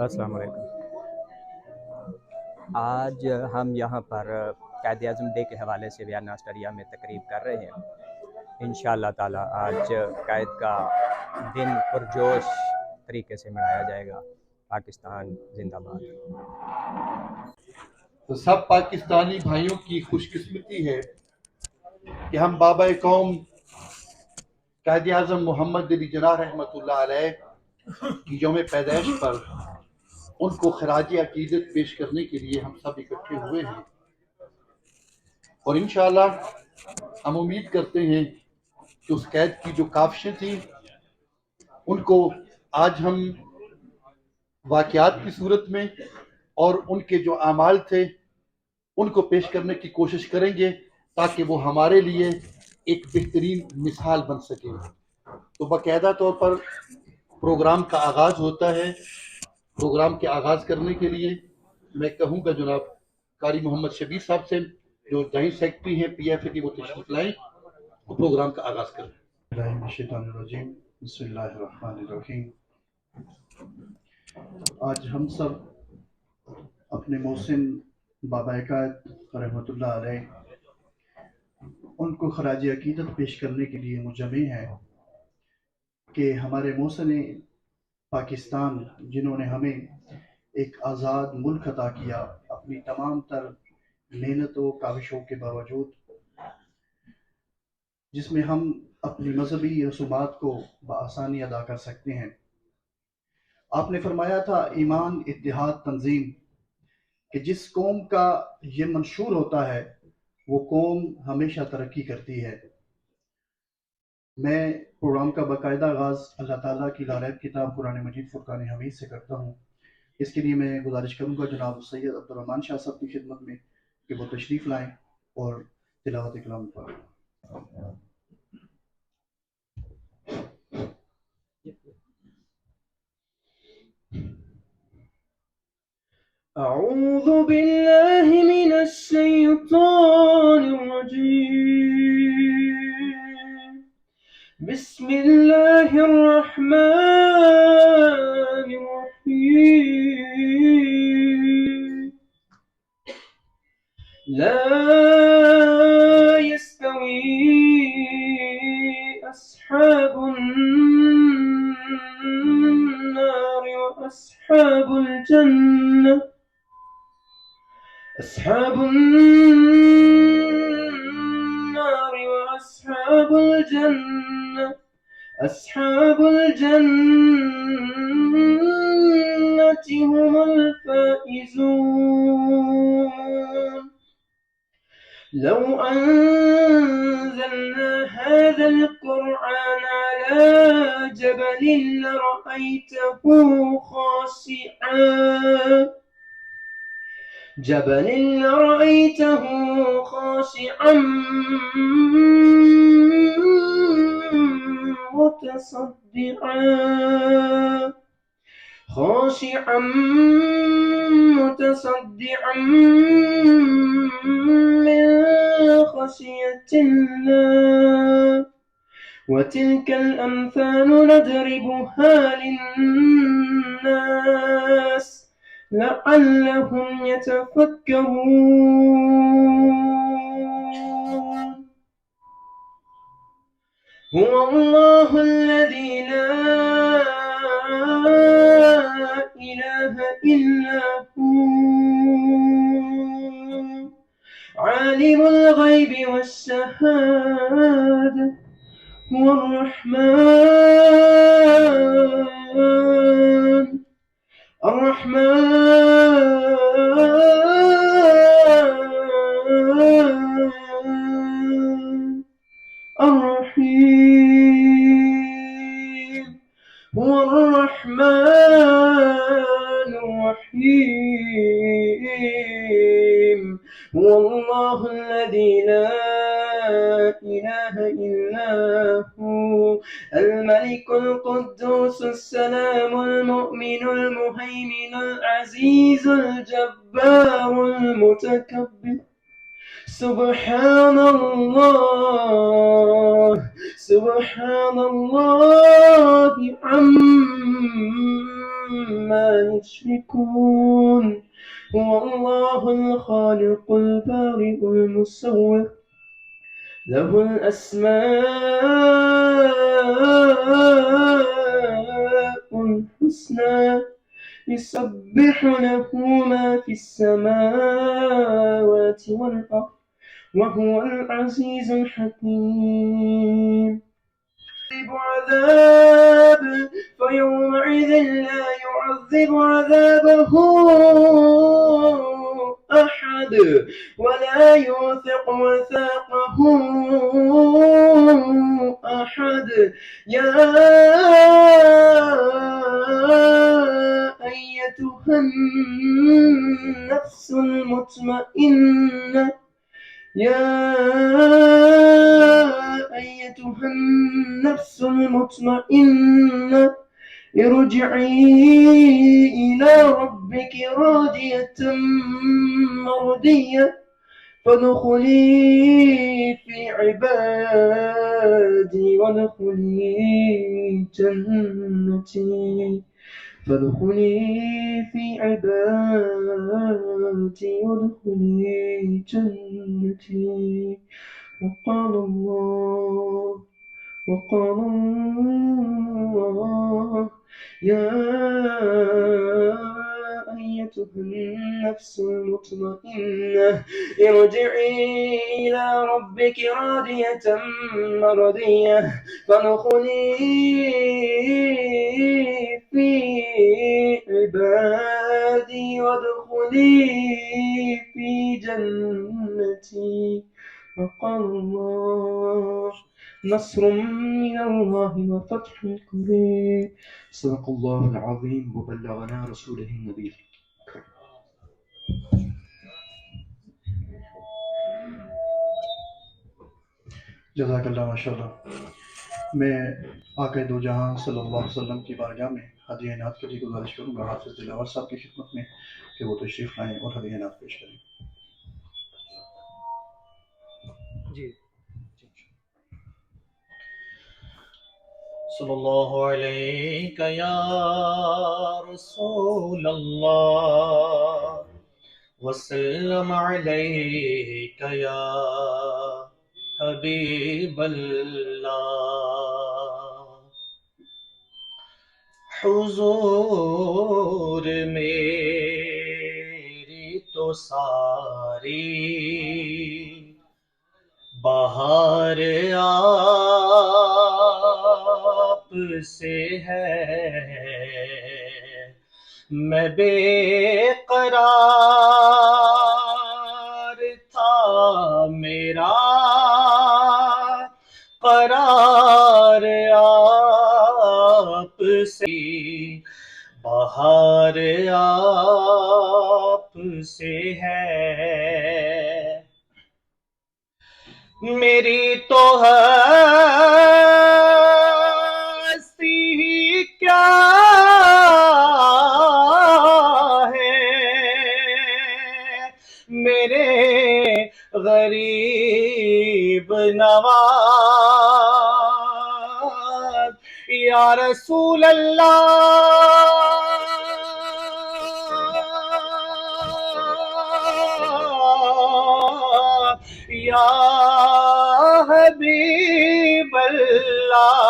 السلام علیکم۔ آج ہم یہاں پر قائد اعظم ڈے کے حوالے سے ویانا آسٹریلیا میں تقریب کر رہے ہیں۔ انشاءاللہ تعالی آج قائد کا دن پرجوش طریقے سے منایا جائے گا۔ پاکستان زندہ باد۔ تو سب پاکستانی بھائیوں کی خوش قسمتی ہے کہ ہم بابا قوم قائد اعظم محمد علی جناح رحمۃ اللہ علیہ کی یوم پیدائش پر ان کو خراج عقیدت پیش کرنے کے لیے ہم سب اکٹھے ہوئے ہیں، اور انشاءاللہ ہم امید کرتے ہیں کہ اس قید کی جو کاوشیں تھیں ان کو آج ہم واقعات کی صورت میں اور ان کے جو اعمال تھے ان کو پیش کرنے کی کوشش کریں گے تاکہ وہ ہمارے لیے ایک بہترین مثال بن سکے۔ تو باقاعدہ طور پر پروگرام کا آغاز ہوتا ہے۔ پروگرام کے آغاز کرنے کے لیے میں کہوں گا جناب قاری محمد شبیر صاحب سے جو جوائنٹ سیکرٹری ہیں پی ایف اے کی، وہ تشریف لائیں اور پروگرام کا آغاز کریں۔ بسم اللہ الرحمن الرحیم۔ آج ہم سب اپنے محسن بابا قائد رحمۃ اللہ علیہ ان کو خراج عقیدت پیش کرنے کے لیے مجمع ہیں کہ ہمارے محسن پاکستان جنہوں نے ہمیں ایک آزاد ملک عطا کیا، اپنی تمام تر محنت و کاوشوں کے باوجود، جس میں ہم اپنی مذہبی رسومات کو بآسانی ادا کر سکتے ہیں۔ آپ نے فرمایا تھا ایمان اتحاد تنظیم، کہ جس قوم کا یہ منشور ہوتا ہے وہ قوم ہمیشہ ترقی کرتی ہے۔ میں پروگرام کا باقاعدہ آغاز اللہ تعالیٰ کی لاریب کتاب قرآن مجید فرقان حمید سے کرتا ہوں۔ اس کے لیے میں گزارش کروں گا جناب سید عبدالرحمن شاہ صاحب کی خدمت میں کہ وہ تشریف لائیں اور تلاوت کلام پر۔ أعوذ بالله من الشيطان الرجيم. بسم الله الرحمن الرحيم. لا يستوي أصحاب النار وأصحاب الجنة. أصحاب النار وأصحاب الجنة، أصحاب الجنة هم الفائزون. لو أنزلنا هذا القرآن على جبل لرأيته خاشعا متصدعا من خشية الله. وتلك الأمثال نضربها للناس لعلهم يتفكرون. هو الله الذي لا إله إلا هو عالم الغيب والشهادة هو الرحمن الرحيم. هو الرحمن الرحيم. هو الله الذي لا إله إلا هو الملك القدوس السلام المؤمن المهيمن العزيز الجبار المتكبر. سبحان الله عما عما يشركون هو الله الخالق البارئ المصور له الأسماء الحسنى يسبح له ما في السماوات والأرض وهو العزيز الحكيم عذاب فيومئذ لا يعذب عذابه أحد ولا يوثق وثاقه أحد يا أيتها النفس المطمئنة يا أيتها النفس المطمئنة ارجعي إلى ربك راضية مرضية فادخلي في عبادي وادخلي جنتي فادخلي في عبادي وادخلي جنتي وقال الله يا أيتها النفس المطمئنة ارجعي إلى ربك راضية مرضية فادخلي في عبادي وادخلي في جنتي وقال الله نصر من الله وفتح قريب صدق الله العظيم وبلغنا رسوله النبي جزاک اللہ ماشاء اللہ. میں آقا دو جہاں صلی اللہ علیہ وسلم کی بارگاہ میں ہدیہ عنایت کے لیے گزارش کروں گا حافظ دلاور صاحب کی خدمت میں کہ وہ تشریف لائیں اور ہدیہ عنایت پیش کریں. جی. صلی اللہ علیہ یا رسول اللہ وسلم علیک یا حبیب اللہ. حضور میری تو ساری بہار آپ سے ہے میں بے قرار تھا میرا قرار آپ سے بہار آپ سے ہے میری تو ہستی کیا ہے میرے غریب نواز یا رسول اللہ یا حبیب اللہ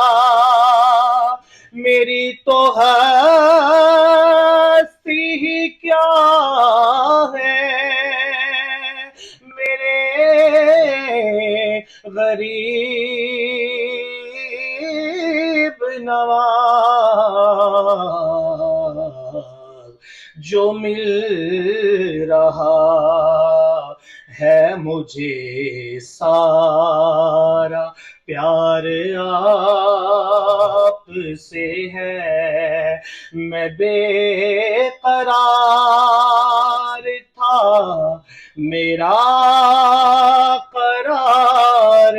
میری تو ہستی ہی کیا ہے میرے غریب نواز جو مل رہا ہے مجھے سارا پیار آپ سے ہے میں بے قرار تھا میرا قرار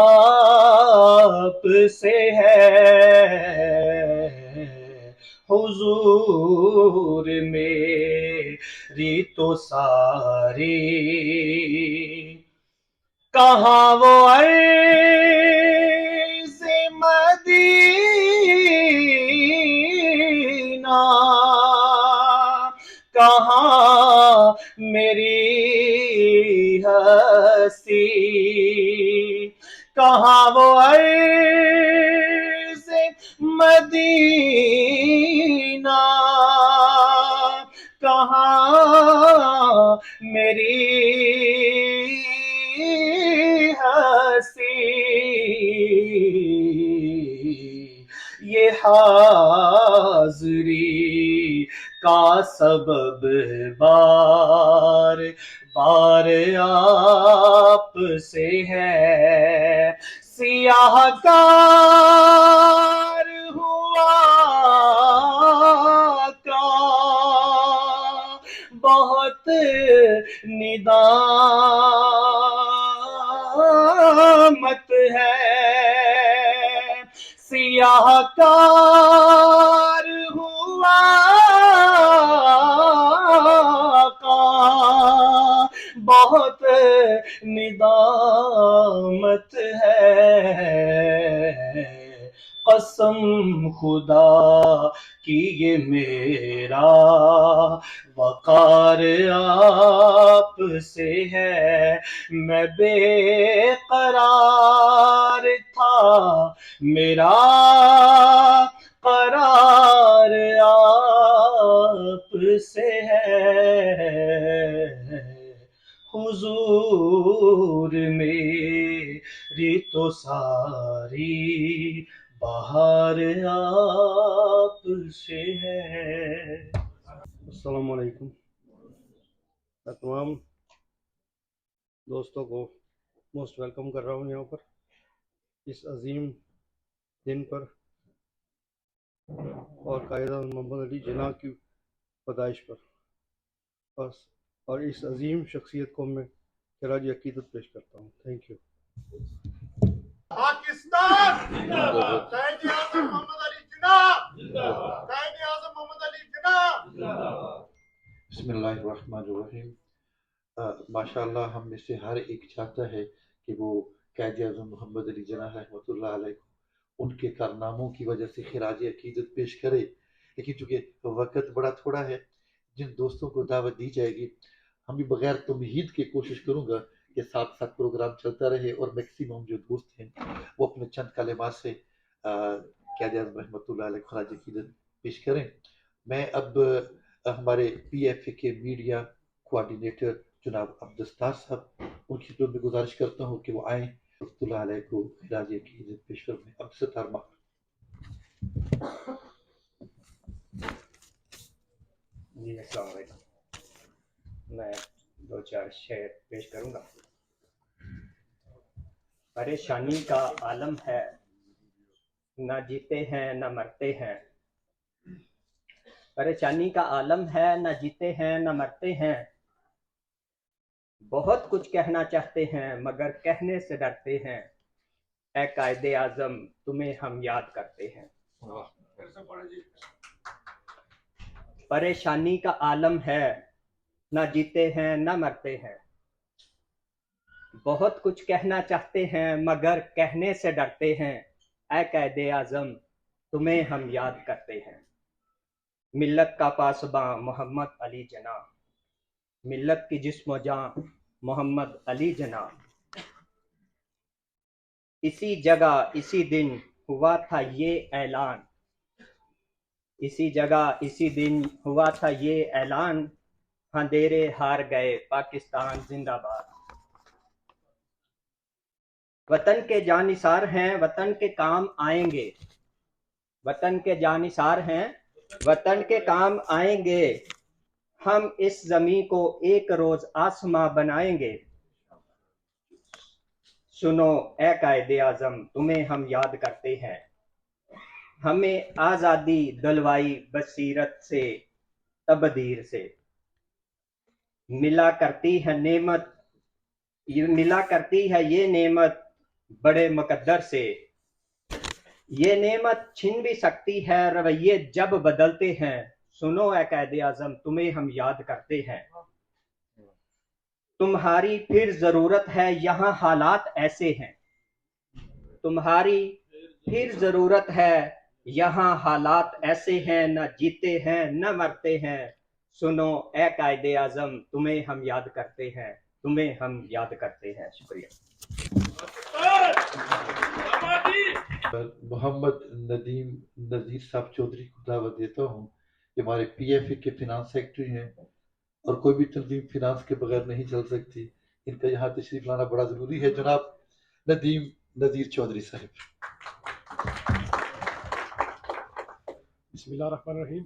آپ سے ہے حضور میری تو ساری کہاں وہ عرض مدینہ कहाँ वो अर्ज़ मदीना, कहाँ मेरी हंसी, ये हाज़री का सबब बार बार आप से है। सियाहकार हुआ का बहुत निदामत है, सियाहकार हुआ का बहुत निदामत है। कसम खुदा की ये मेरा वक़ार आप से है। मैं बेकरार था, मेरा करार आप से है। हुजूर मेरी तो सारी बहार आप से है। अस्सलाम वालेकुम। मैं तमाम दोस्तों को मोस्ट वेलकम कर रहा हूँ यहाँ पर इस अजीम दिन पर और कायदा मोहम्मद अली जिन्ना की पैदाइश पर, और इस अजीम शख्सियत को मैं खराज अकीदत पेश करता हूँ। Thank you. पाकिस्तान जिंदाबाद, कायदे आज़म मोहम्मद अली जिन्ना जिंदाबाद, कायदे आज़म मोहम्मद अली जिन्ना जिंदाबाद। बिस्मिल्लाहिर्रहमानिर्रहीम। माशाअल्लाह हम में से हर एक चाहता है कि वो कायदे आज़म मोहम्मद अली जिन्ना रहमतुल्लाह अलैह उनके कारनामों की वजह से खिराज अकीदत पेश करे, लेकिन चूँकि वक्त बड़ा थोड़ा है, जिन दोस्तों को दावत दी जाएगी हम भी बगैर तमहीद के कोशिश करूँगा कि साथ साथ प्रोग्राम चलता रहे और मैक्सिमम जो दोस्त हैं वो अपने चंद कलिमात से कायदे आज़म रहमतुल्लाह अलैह खिराज अकीदत पेश करें। मैं अब हमारे PFA के मीडिया कोऑर्डिनेटर जनाब अब्दुस्तार साहब, उनकी खिदमत में गुजारिश करता हूँ कि वो आएँ रहमतुल्लाह अलैह को खिराज अकीदत पेश करें। अब्दुस्तार जी अस्सलाम वालेकुम। मैं दो चार शेर पेश करूँगा। परेशानी का आलम है, ना जीते हैं ना मरते हैं। परेशानी का आलम है, ना जीते हैं ना मरते हैं। बहुत कुछ कहना चाहते हैं मगर कहने से डरते हैं। ऐ कायदे आज़म तुम्हें हम याद करते हैं। परेशानी का आलम है, ना जीते हैं ना मरते हैं। बहुत कुछ कहना चाहते हैं मगर कहने से डरते हैं। ऐ कायदे आज़म तुम्हें हम याद करते हैं। मिल्लत का पासबां मोहम्मद अली जिन्ना, मिल्लत की जिस्म जान मोहम्मद अली जिन्ना। इसी जगह इसी दिन हुआ था ये ऐलान, इसी जगह इसी दिन हुआ था ये ऐलान। अंधेरे हार गए पाकिस्तान जिंदाबाद। वतन के जानिसार हैं, वतन के काम आएंगे। वतन के जानिसार हैं, वतन के काम आएंगे। हम इस ज़मीं को एक रोज आसमां बनाएंगे। सुनो ए कायदे आज़म तुम्हें हम याद करते हैं। हमें आज़ादी दिलवाई बसीरत से तबदीर से। मिला करती है नेमत, मिला करती है ये नेमत बड़े मुकद्दर से। ये नेमत छिन भी सकती है रवैये जब बदलते हैं। सुनो ए कायदे आज़म तुम्हें हम याद करते हैं। तुम्हारी फिर जरूरत है यहाँ हालात ऐसे हैं। तुम्हारी फिर जरूरत है यहाँ हालात ऐसे हैं। न जीते हैं न मरते हैं। सुनो ए कायदे आज़म तुम्हें हम याद करते हैं, तुम्हें हम याद करते हैं। शुक्रिया। मोहम्मद नदीम नज़ीर साहब चौधरी को दावत देता हूँ। ये हमारे PFA के फिनांस सेक्रेटरी हैं और कोई भी तंजीम फिनांस के बगैर नहीं चल सकती। इनका यहाँ तशरीफ लाना बड़ा ज़रूरी है। जनाब नदीम नज़ीर चौधरी साहब। बिस्मिल्लाहिर्रहमानिर्रहीम।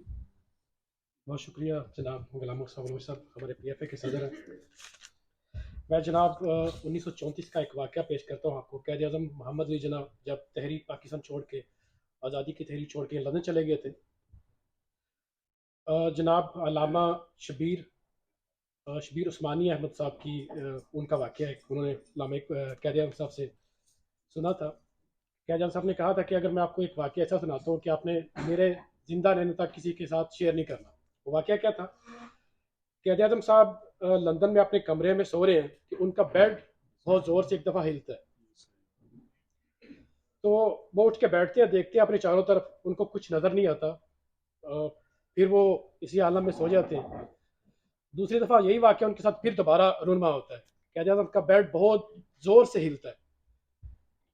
बहुत शुक्रिया जनाब गुलाम मुस्तफ़ा साहब, हमारे PFA के सदर हैं। मैं जनाब 1934 का एक वाक़या पेश करता हूँ आपको। क़ायद आज़म मोहम्मद अली जिन्ना जब तहरीक पाकिस्तान छोड़ के, आज़ादी की तहरीक छोड़ के लंदन चले गए थे, जनाब अल्लामा शबीर उस्मानी अहमद साहब की उनका वाक़या है। उन्होंने क़ायद आज़म साहब से सुना था। क़ायद आज़म साहब ने कहा था कि अगर मैं आपको एक वाक़या ऐसा सुनाता हूँ कि आपने मेरे ज़िंदा रहने तक किसी के साथ शेयर नहीं करना। वो वाक़या क्या था? क़ायद आज़म साहब लंदन में अपने कमरे में सो रहे हैं कि उनका बेड बहुत ज़ोर से एक दफ़ा हिलता है। तो वो उठ के बैठते हैं, देखते हैं अपने चारों तरफ, उनको कुछ नज़र नहीं आता। फिर वो इसी आलम में सो जाते हैं। दूसरी दफ़ा यही वाक़या उनके साथ फिर दोबारा रूनमा होता है। क़ायद आज़म का बेड बहुत ज़ोर से हिलता है,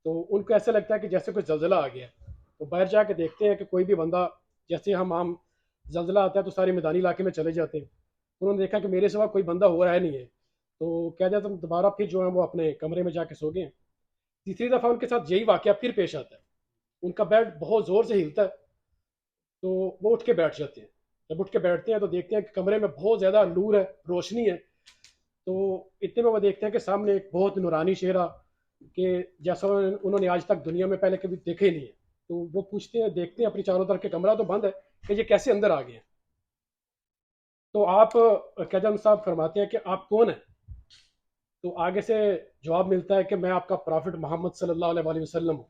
तो उनको ऐसा लगता है कि जैसे कोई ज़लज़ला आ गया। तो बाहर जाके देखते हैं कि कोई भी बंदा, जैसे हम आम ज़लज़ला आता है तो सारे मैदानी इलाके में चले जाते हैं, उन्होंने देखा कि मेरे सिवा कोई बंदा हो रहा है नहीं है। तो क़ायद आज़म दोबारा फिर जो है वो अपने कमरे में जाके सो गए। तीसरी दफ़ा उनके साथ यही वाक़या फिर पेश आता है। उनका बेड बहुत ज़ोर से हिलता है, तो वो उठ के बैठ जाते हैं। जब उठ के बैठते हैं तो देखते हैं कि कमरे में बहुत ज़्यादा नूर है, रोशनी है। तो इतने में वो देखते हैं कि सामने एक बहुत नूरानी चेहरा कि जैसा उन्होंने आज तक दुनिया में पहले कभी देखे ही नहीं है। तो वो पूछते हैं, देखते हैं अपनी चारों तरफ के कमरा तो बंद है कि ये कैसे अंदर आ गए हैं। तो आप क़ायद आज़म साहब फरमाते हैं कि आप कौन हैं? तो आगे से जवाब मिलता है कि मैं आपका प्रॉफिट मोहम्मद सल्लल्लाहु अलैहि वसल्लम हूँ।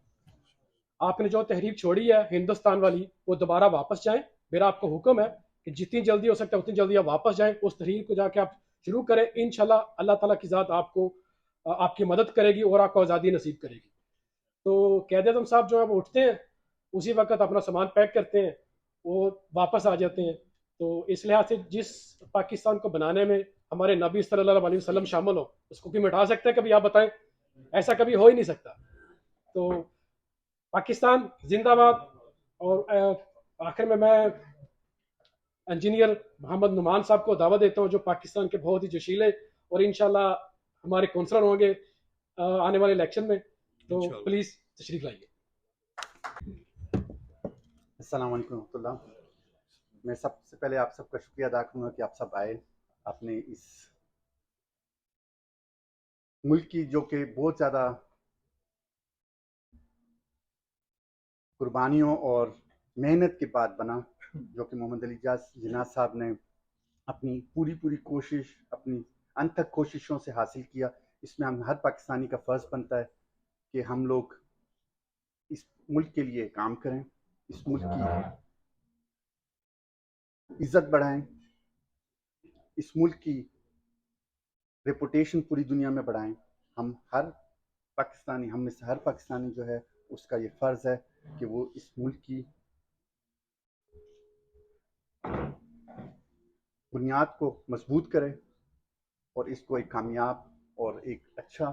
आपने जो तहरीक छोड़ी है हिंदुस्तान वाली, वो दोबारा वापस जाएं। मेरा आपको हुक्म है कि जितनी जल्दी हो सकता है उतनी जल्दी आप वापस जाएं, उस तहरीक को जाके आप शुरू करें। इंशाल्लाह अल्लाह ताला की ज़ात आपको आपकी मदद करेगी और आपको आज़ादी नसीब करेगी। तो क़ायद आज़म साहब जो है वो उठते हैं, उसी वक्त अपना सामान पैक करते हैं, वो वापस आ जाते हैं। तो इस लिहाज से जिस पाकिस्तान को बनाने में हमारे नबी सल्लल्लाहु अलैहि वसल्लम शामिल हो, उसको कोई मिटा सकता है? कभी आप बताएं, ऐसा कभी हो ही नहीं सकता। तो पाकिस्तान जिंदाबाद। और आखिर में मैं इंजीनियर मोहम्मद नुमान साहब को दावा देता हूँ, जो पाकिस्तान के बहुत ही जोशीले और इंशाल्लाह हमारे कौंसलर होंगे आने वाले इलेक्शन में। तो प्लीज़ तशरीफ लाइए। अस्सलाम वालेकुम रहमतुल्लाह। मैं सबसे पहले आप सबका शुक्रिया अदा करूँगा कि आप सब आए। आपने इस मुल्क की, जो कि बहुत ज़्यादा कुर्बानियों और मेहनत के बाद बना, जो कि मोहम्मद अली जिन्ना साहब ने अपनी पूरी कोशिश, अपनी अनथक कोशिशों से हासिल किया। इसमें हम हर पाकिस्तानी का फ़र्ज़ बनता है कि हम लोग इस मुल्क के लिए काम करें, इस मुल्क की इज़्ज़त बढ़ाएं, इस मुल्क की रेपुटेशन पूरी दुनिया में बढ़ाएं। हम में से हर पाकिस्तानी जो है उसका ये फ़र्ज़ है कि वो इस मुल्क की बुनियाद को मजबूत करे और इसको एक कामयाब और एक अच्छा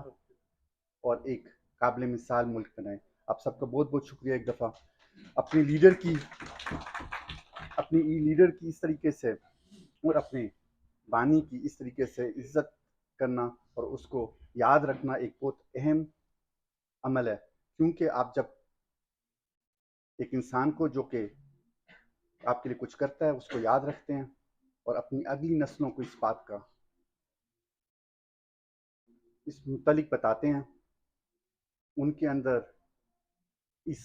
और एक काबिल मिसाल मुल्क बनाए। आप सबका बहुत बहुत शुक्रिया एक दफ़ा। अपने लीडर की इस तरीके से और अपने बानी की इस तरीके से इज़्ज़त करना और उसको याद रखना एक बहुत अहम अमल है, क्योंकि आप जब एक इंसान को जो कि आपके लिए कुछ करता है उसको याद रखते हैं और अपनी अगली नस्लों को इस बात का इस मुतलिक बताते हैं, उनके अंदर इस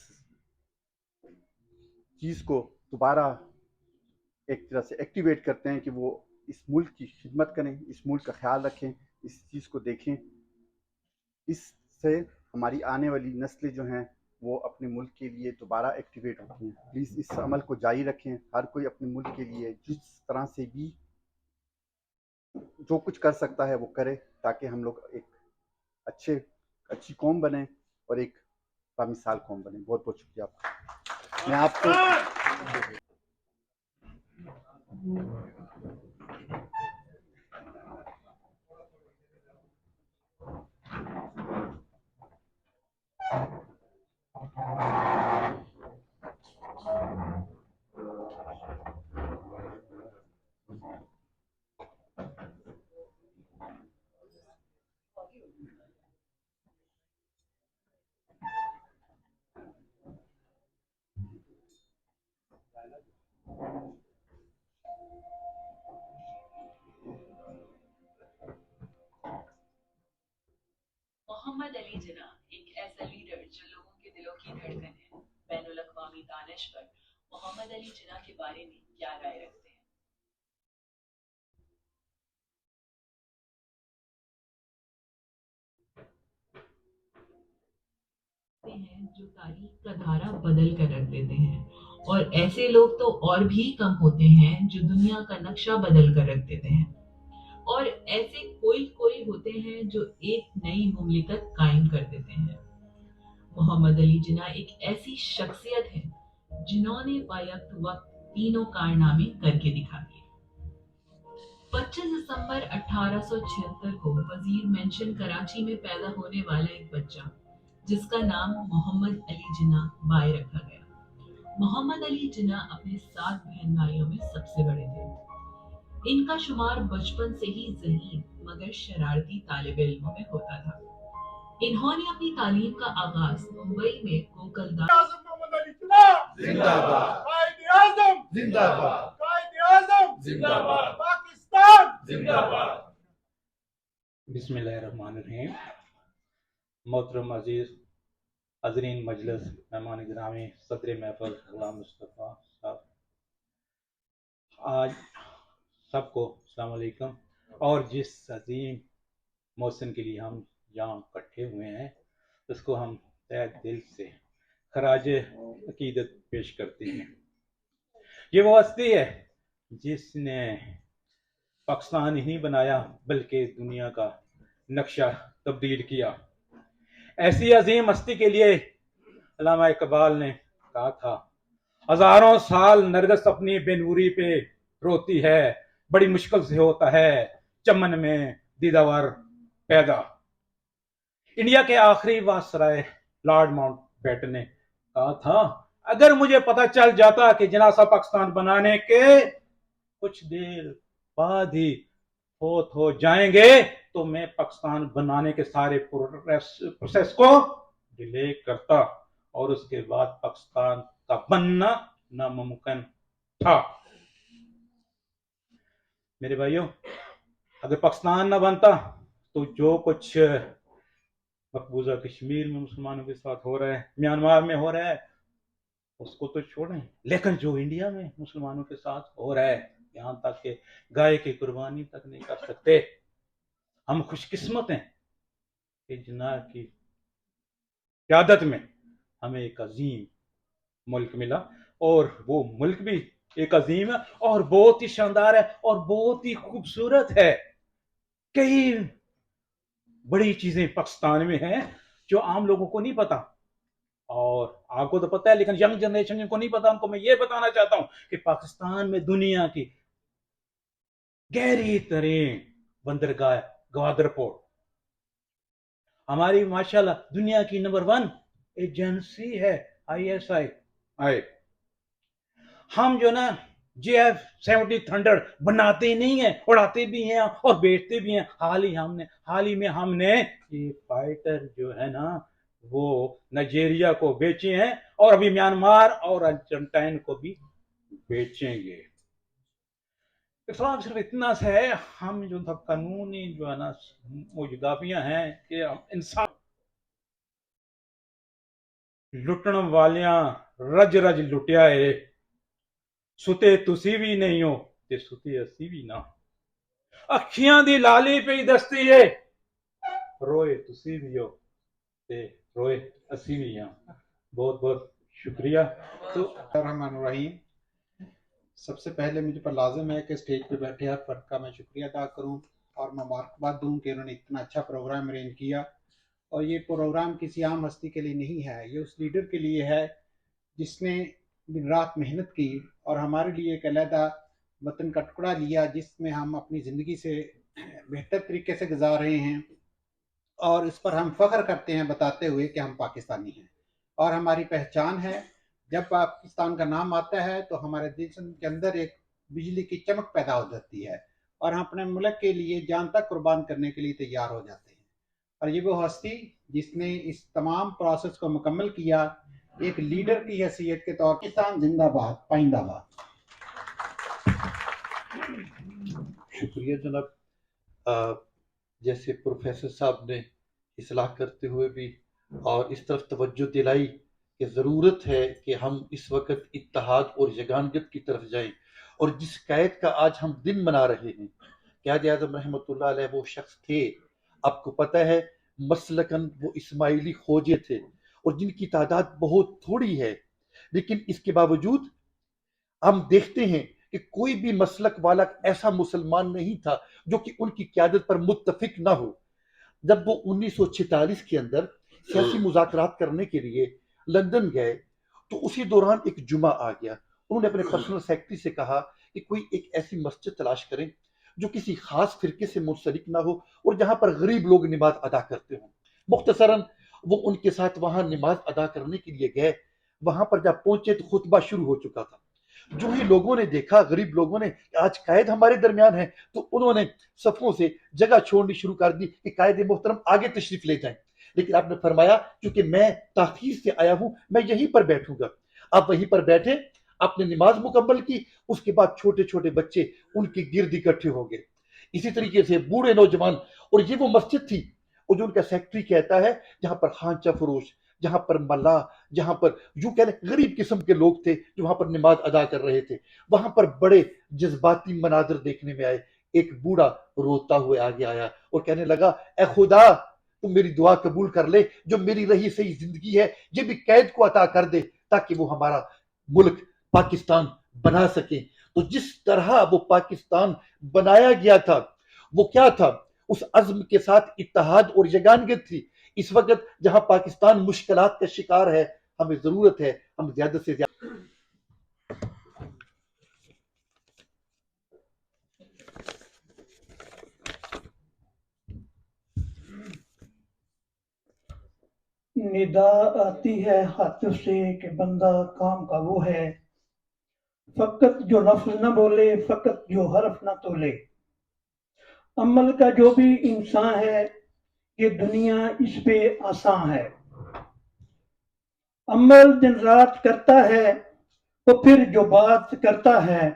चीज़ को दोबारा एक तरह से एक्टिवेट करते हैं कि वो इस मुल्क की खिदमत करें, इस मुल्क का ख्याल रखें, इस चीज़ को देखें। इससे हमारी आने वाली नस्लें जो हैं वो अपने मुल्क के लिए दोबारा एक्टिवेट होती हैं। प्लीज़ इस अमल को जारी रखें। हर कोई अपने मुल्क के लिए जिस तरह से भी जो कुछ कर सकता है वो करे, ताकि हम लोग एक अच्छी कौम बने और एक बामिसाल कौम बने। बहुत बहुत शुक्रिया आपका। मैं आपको دھڑکن ہیں، بین الاقوامی دانش پر محمد علی جناح کے بارے میں کیا رائے رکھتے ہیں؟ ہیں جو تاریخ کا دھارا بدل کر رکھ دیتے ہیں، اور ایسے لوگ تو اور بھی کم ہوتے ہیں جو دنیا کا نقشہ بدل کر رکھ دیتے ہیں، اور ایسے کوئی ہوتے ہیں جو ایک نئی مملکت قائم کر دیتے ہیں۔ محمد علی جناح ایک ایسی شخصیت ہے جنہوں نے بیک وقت تینوں کارنامے کر کے دکھا دیے۔ 25 دسمبر 1876 کو وزیر مینشن کراچی میں پیدا ہونے والا ایک بچہ جس کا نام محمد علی جناح بائے رکھا گیا۔ محمد علی جناح اپنے 7 بہن بھائیوں میں سب سے بڑے تھے۔ ان کا شمار بچپن سے ہی ذہین مگر شرارتی طالب علموں میں ہوتا تھا۔ انہوں نے اپنی تعلیم کا آغاز ممبئی میں کوکلدار محمد علی جناح زندہ باد، قائد اعظم زندہ باد، قائد اعظم زندہ باد، پاکستان زندہ باد۔ بسم اللہ الرحمن الرحیم۔ محترم عزیز حاضرین مجلس، مہمان گرامی، صدر محفل غلام مصطفیٰ صاحب، آج سب کو السلام علیکم۔ اور جس عظیم محسن کے لیے ہم یہاں اکٹھے ہوئے ہیں اس کو ہم تہہ دل سے خراج عقیدت پیش کرتے ہیں۔ یہ وہ ہستی ہے جس نے پاکستان ہی نہیں بنایا بلکہ دنیا کا نقشہ تبدیل کیا۔ ایسی عظیم ہستی کے لیے علامہ اقبال نے کہا تھا، ہزاروں سال نرگس اپنی بے نوری پہ روتی ہے، بڑی مشکل سے ہوتا ہے چمن میں دیداور پیدا۔ انڈیا کے آخری وائسرائے لارڈ ماؤنٹ بیٹن نے کہا تھا، اگر مجھے پتہ چل جاتا کہ جناح صاحب پاکستان بنانے کے کچھ دیر بعد ہی فوت ہو جائیں گے تو میں پاکستان بنانے کے سارے پروسیس کو ڈیلے کرتا، اور اس کے بعد پاکستان کا بننا ناممکن تھا۔ میرے بھائیوں، اگر پاکستان نہ بنتا تو جو کچھ مقبوضہ کشمیر میں مسلمانوں کے ساتھ ہو رہا ہے، میانمار میں ہو رہا ہے، اس کو تو چھوڑیں، لیکن جو انڈیا میں مسلمانوں کے ساتھ ہو رہا ہے، یہاں تک کہ گائے کی قربانی تک نہیں کر سکتے۔ ہم خوش قسمت ہیں کہ جناح کی قیادت میں ہمیں ایک عظیم ملک ملا، اور وہ ملک بھی ایک عظیم ہے اور بہت ہی شاندار ہے اور بہت ہی خوبصورت ہے۔ کئی بڑی چیزیں پاکستان میں ہیں جو عام لوگوں کو نہیں پتا، اور آپ کو تو پتا ہے لیکن ینگ جنریشن جن کو نہیں پتا ان کو میں یہ بتانا چاہتا ہوں کہ پاکستان میں دنیا کی گہری ترین بندرگاہ گوادر پورٹ، ہماری ماشاءاللہ دنیا کی نمبر 1 ایجنسی ہے ISI۔ ہم جو نا JF-70 تھنڈر بناتے نہیں ہیں، اڑاتے بھی ہیں اور بیچتے بھی ہیں۔ حال ہی میں ہم نے یہ فائٹر جو ہے نا وہ نائجیریا کو بیچے ہیں، اور ابھی میانمار اور ارجنٹائن کو بھی بیچیں گے۔ اسلام صرف اتنا سے ہے، ہم جو قانونی جو ہے نا موجودافیاں ہیں کہ انسان لٹن والیاں رج لٹیا ہے، ستے تسی بھی نہیں ہو تے ستے اسی بھی نہ، اکھیاں دی لالی پہ دستی ہے، روئے تسی بھی ہو تے روئے اسی بھی ہاں۔ بہت بہت شکریہ۔ الرحمن الرحیم۔ سب سے پہلے مجھے پر لازم ہے کہ اسٹیج پہ بیٹھے ہر فرد کا میں شکریہ ادا کروں اور مبارکباد دوں کہ انہوں نے اتنا اچھا پروگرام ارینج کیا، اور یہ پروگرام کسی عام ہستی کے لیے نہیں ہے، یہ اس لیڈر کے لیے ہے جس نے دن رات محنت کی اور ہمارے لیے ایک علیحدہ وطن کا ٹکڑا لیا جس میں ہم اپنی زندگی سے بہتر طریقے سے گزار رہے ہیں، اور اس پر ہم فخر کرتے ہیں بتاتے ہوئے کہ ہم پاکستانی ہیں، اور ہماری پہچان ہے۔ جب پاکستان کا نام آتا ہے تو ہمارے جسم کے اندر ایک بجلی کی چمک پیدا ہو جاتی ہے، اور ہم اپنے ملک کے لیے جان تک قربان کرنے کے لیے تیار ہو جاتے ہیں۔ اور یہ وہ ہستی جس نے اس تمام پروسیس کو مکمل کیا ایک لیڈر کی حیثیت کے طور پر۔ پاکستان زندہ باد، پائندہ باد۔ شکریہ جناب۔ جیسے پروفیسر صاحب نے اصلاح کرتے ہوئے بھی اور اس طرف توجہ دلائی کہ ضرورت ہے کہ ہم اس وقت اتحاد اور یگانگت کی طرف جائیں، اور جس قید کا آج ہم دن منا رہے ہیں، قائد اعظم رحمۃ اللہ علیہ وہ شخص تھے، آپ کو پتہ ہے مسلکن وہ اسماعیلی خوجے تھے، اور جن کی تعداد بہت تھوڑی ہے، لیکن اس کے باوجود ہم دیکھتے ہیں کہ کوئی بھی مسلک والا ایسا مسلمان نہیں تھا جو کہ ان کی قیادت پر متفق نہ ہو۔ جب وہ 1946 کے اندر سیاسی مذاکرات کرنے کے لیے لندن گئے تو اسی دوران ایک جمعہ آ گیا، انہوں نے اپنے پرسنل سیکرٹری سے کہا کہ کوئی ایک ایسی مسجد تلاش کریں جو کسی خاص فرقے سے منسلک نہ ہو اور جہاں پر غریب لوگ نماز ادا کرتے ہوں۔ مختصراً وہ ان کے ساتھ وہاں نماز ادا کرنے کے لیے گئے، وہاں پر جب پہنچے تو خطبہ شروع ہو چکا تھا۔ جو ہی لوگوں نے دیکھا، غریب لوگوں نے، کہ آج قائد ہمارے درمیان ہے، تو انہوں نے صفوں سے جگہ چھوڑنی شروع کر دی کہ قائد محترم آگے تشریف لے جائیں، لیکن آپ نے فرمایا کیونکہ میں تاخیر سے آیا ہوں میں یہیں پر بیٹھوں گا۔ آپ وہیں پر بیٹھے، آپ نے نماز مکمل کی، اس کے بعد چھوٹے چھوٹے بچے ان کے گرد اکٹھے ہو گئے، اسی طریقے سے بوڑھے نوجوان، اور یہ وہ مسجد تھی اور جو ان کا سیکٹری کہتا ہے جہاں پر خانچہ فروش، جہاں پر ملا، جہاں پر یوں کہہ لیں غریب قسم کے لوگ تھے جو وہاں پر نماز ادا کر رہے تھے۔ وہاں پر بڑے جذباتی مناظر دیکھنے میں آئے۔ ایک بوڑھا روتا ہوئے آگے آیا اور کہنے لگا، اے خدا تم میری دعا قبول کر لے، جو میری رہی صحیح زندگی ہے یہ بھی قید کو عطا کر دے تاکہ وہ ہمارا ملک پاکستان بنا سکے۔ تو جس طرح وہ پاکستان بنایا گیا تھا وہ کیا تھا؟ اس عزم کے ساتھ اتحاد اور یگانگت تھی۔ اس وقت جہاں پاکستان مشکلات کا شکار ہے، ہمیں ضرورت ہے ہم زیادہ سے زیادہ ندا آتی ہے ہاتھ سے کہ بندہ کام کا وہ ہے، فقط جو لفظ نہ بولے، فقط جو حرف نہ تولے۔ عمل کا جو بھی انسان ہے یہ دنیا اس پہ آسان ہے، عمل دن رات کرتا ہے تو پھر جو بات کرتا ہے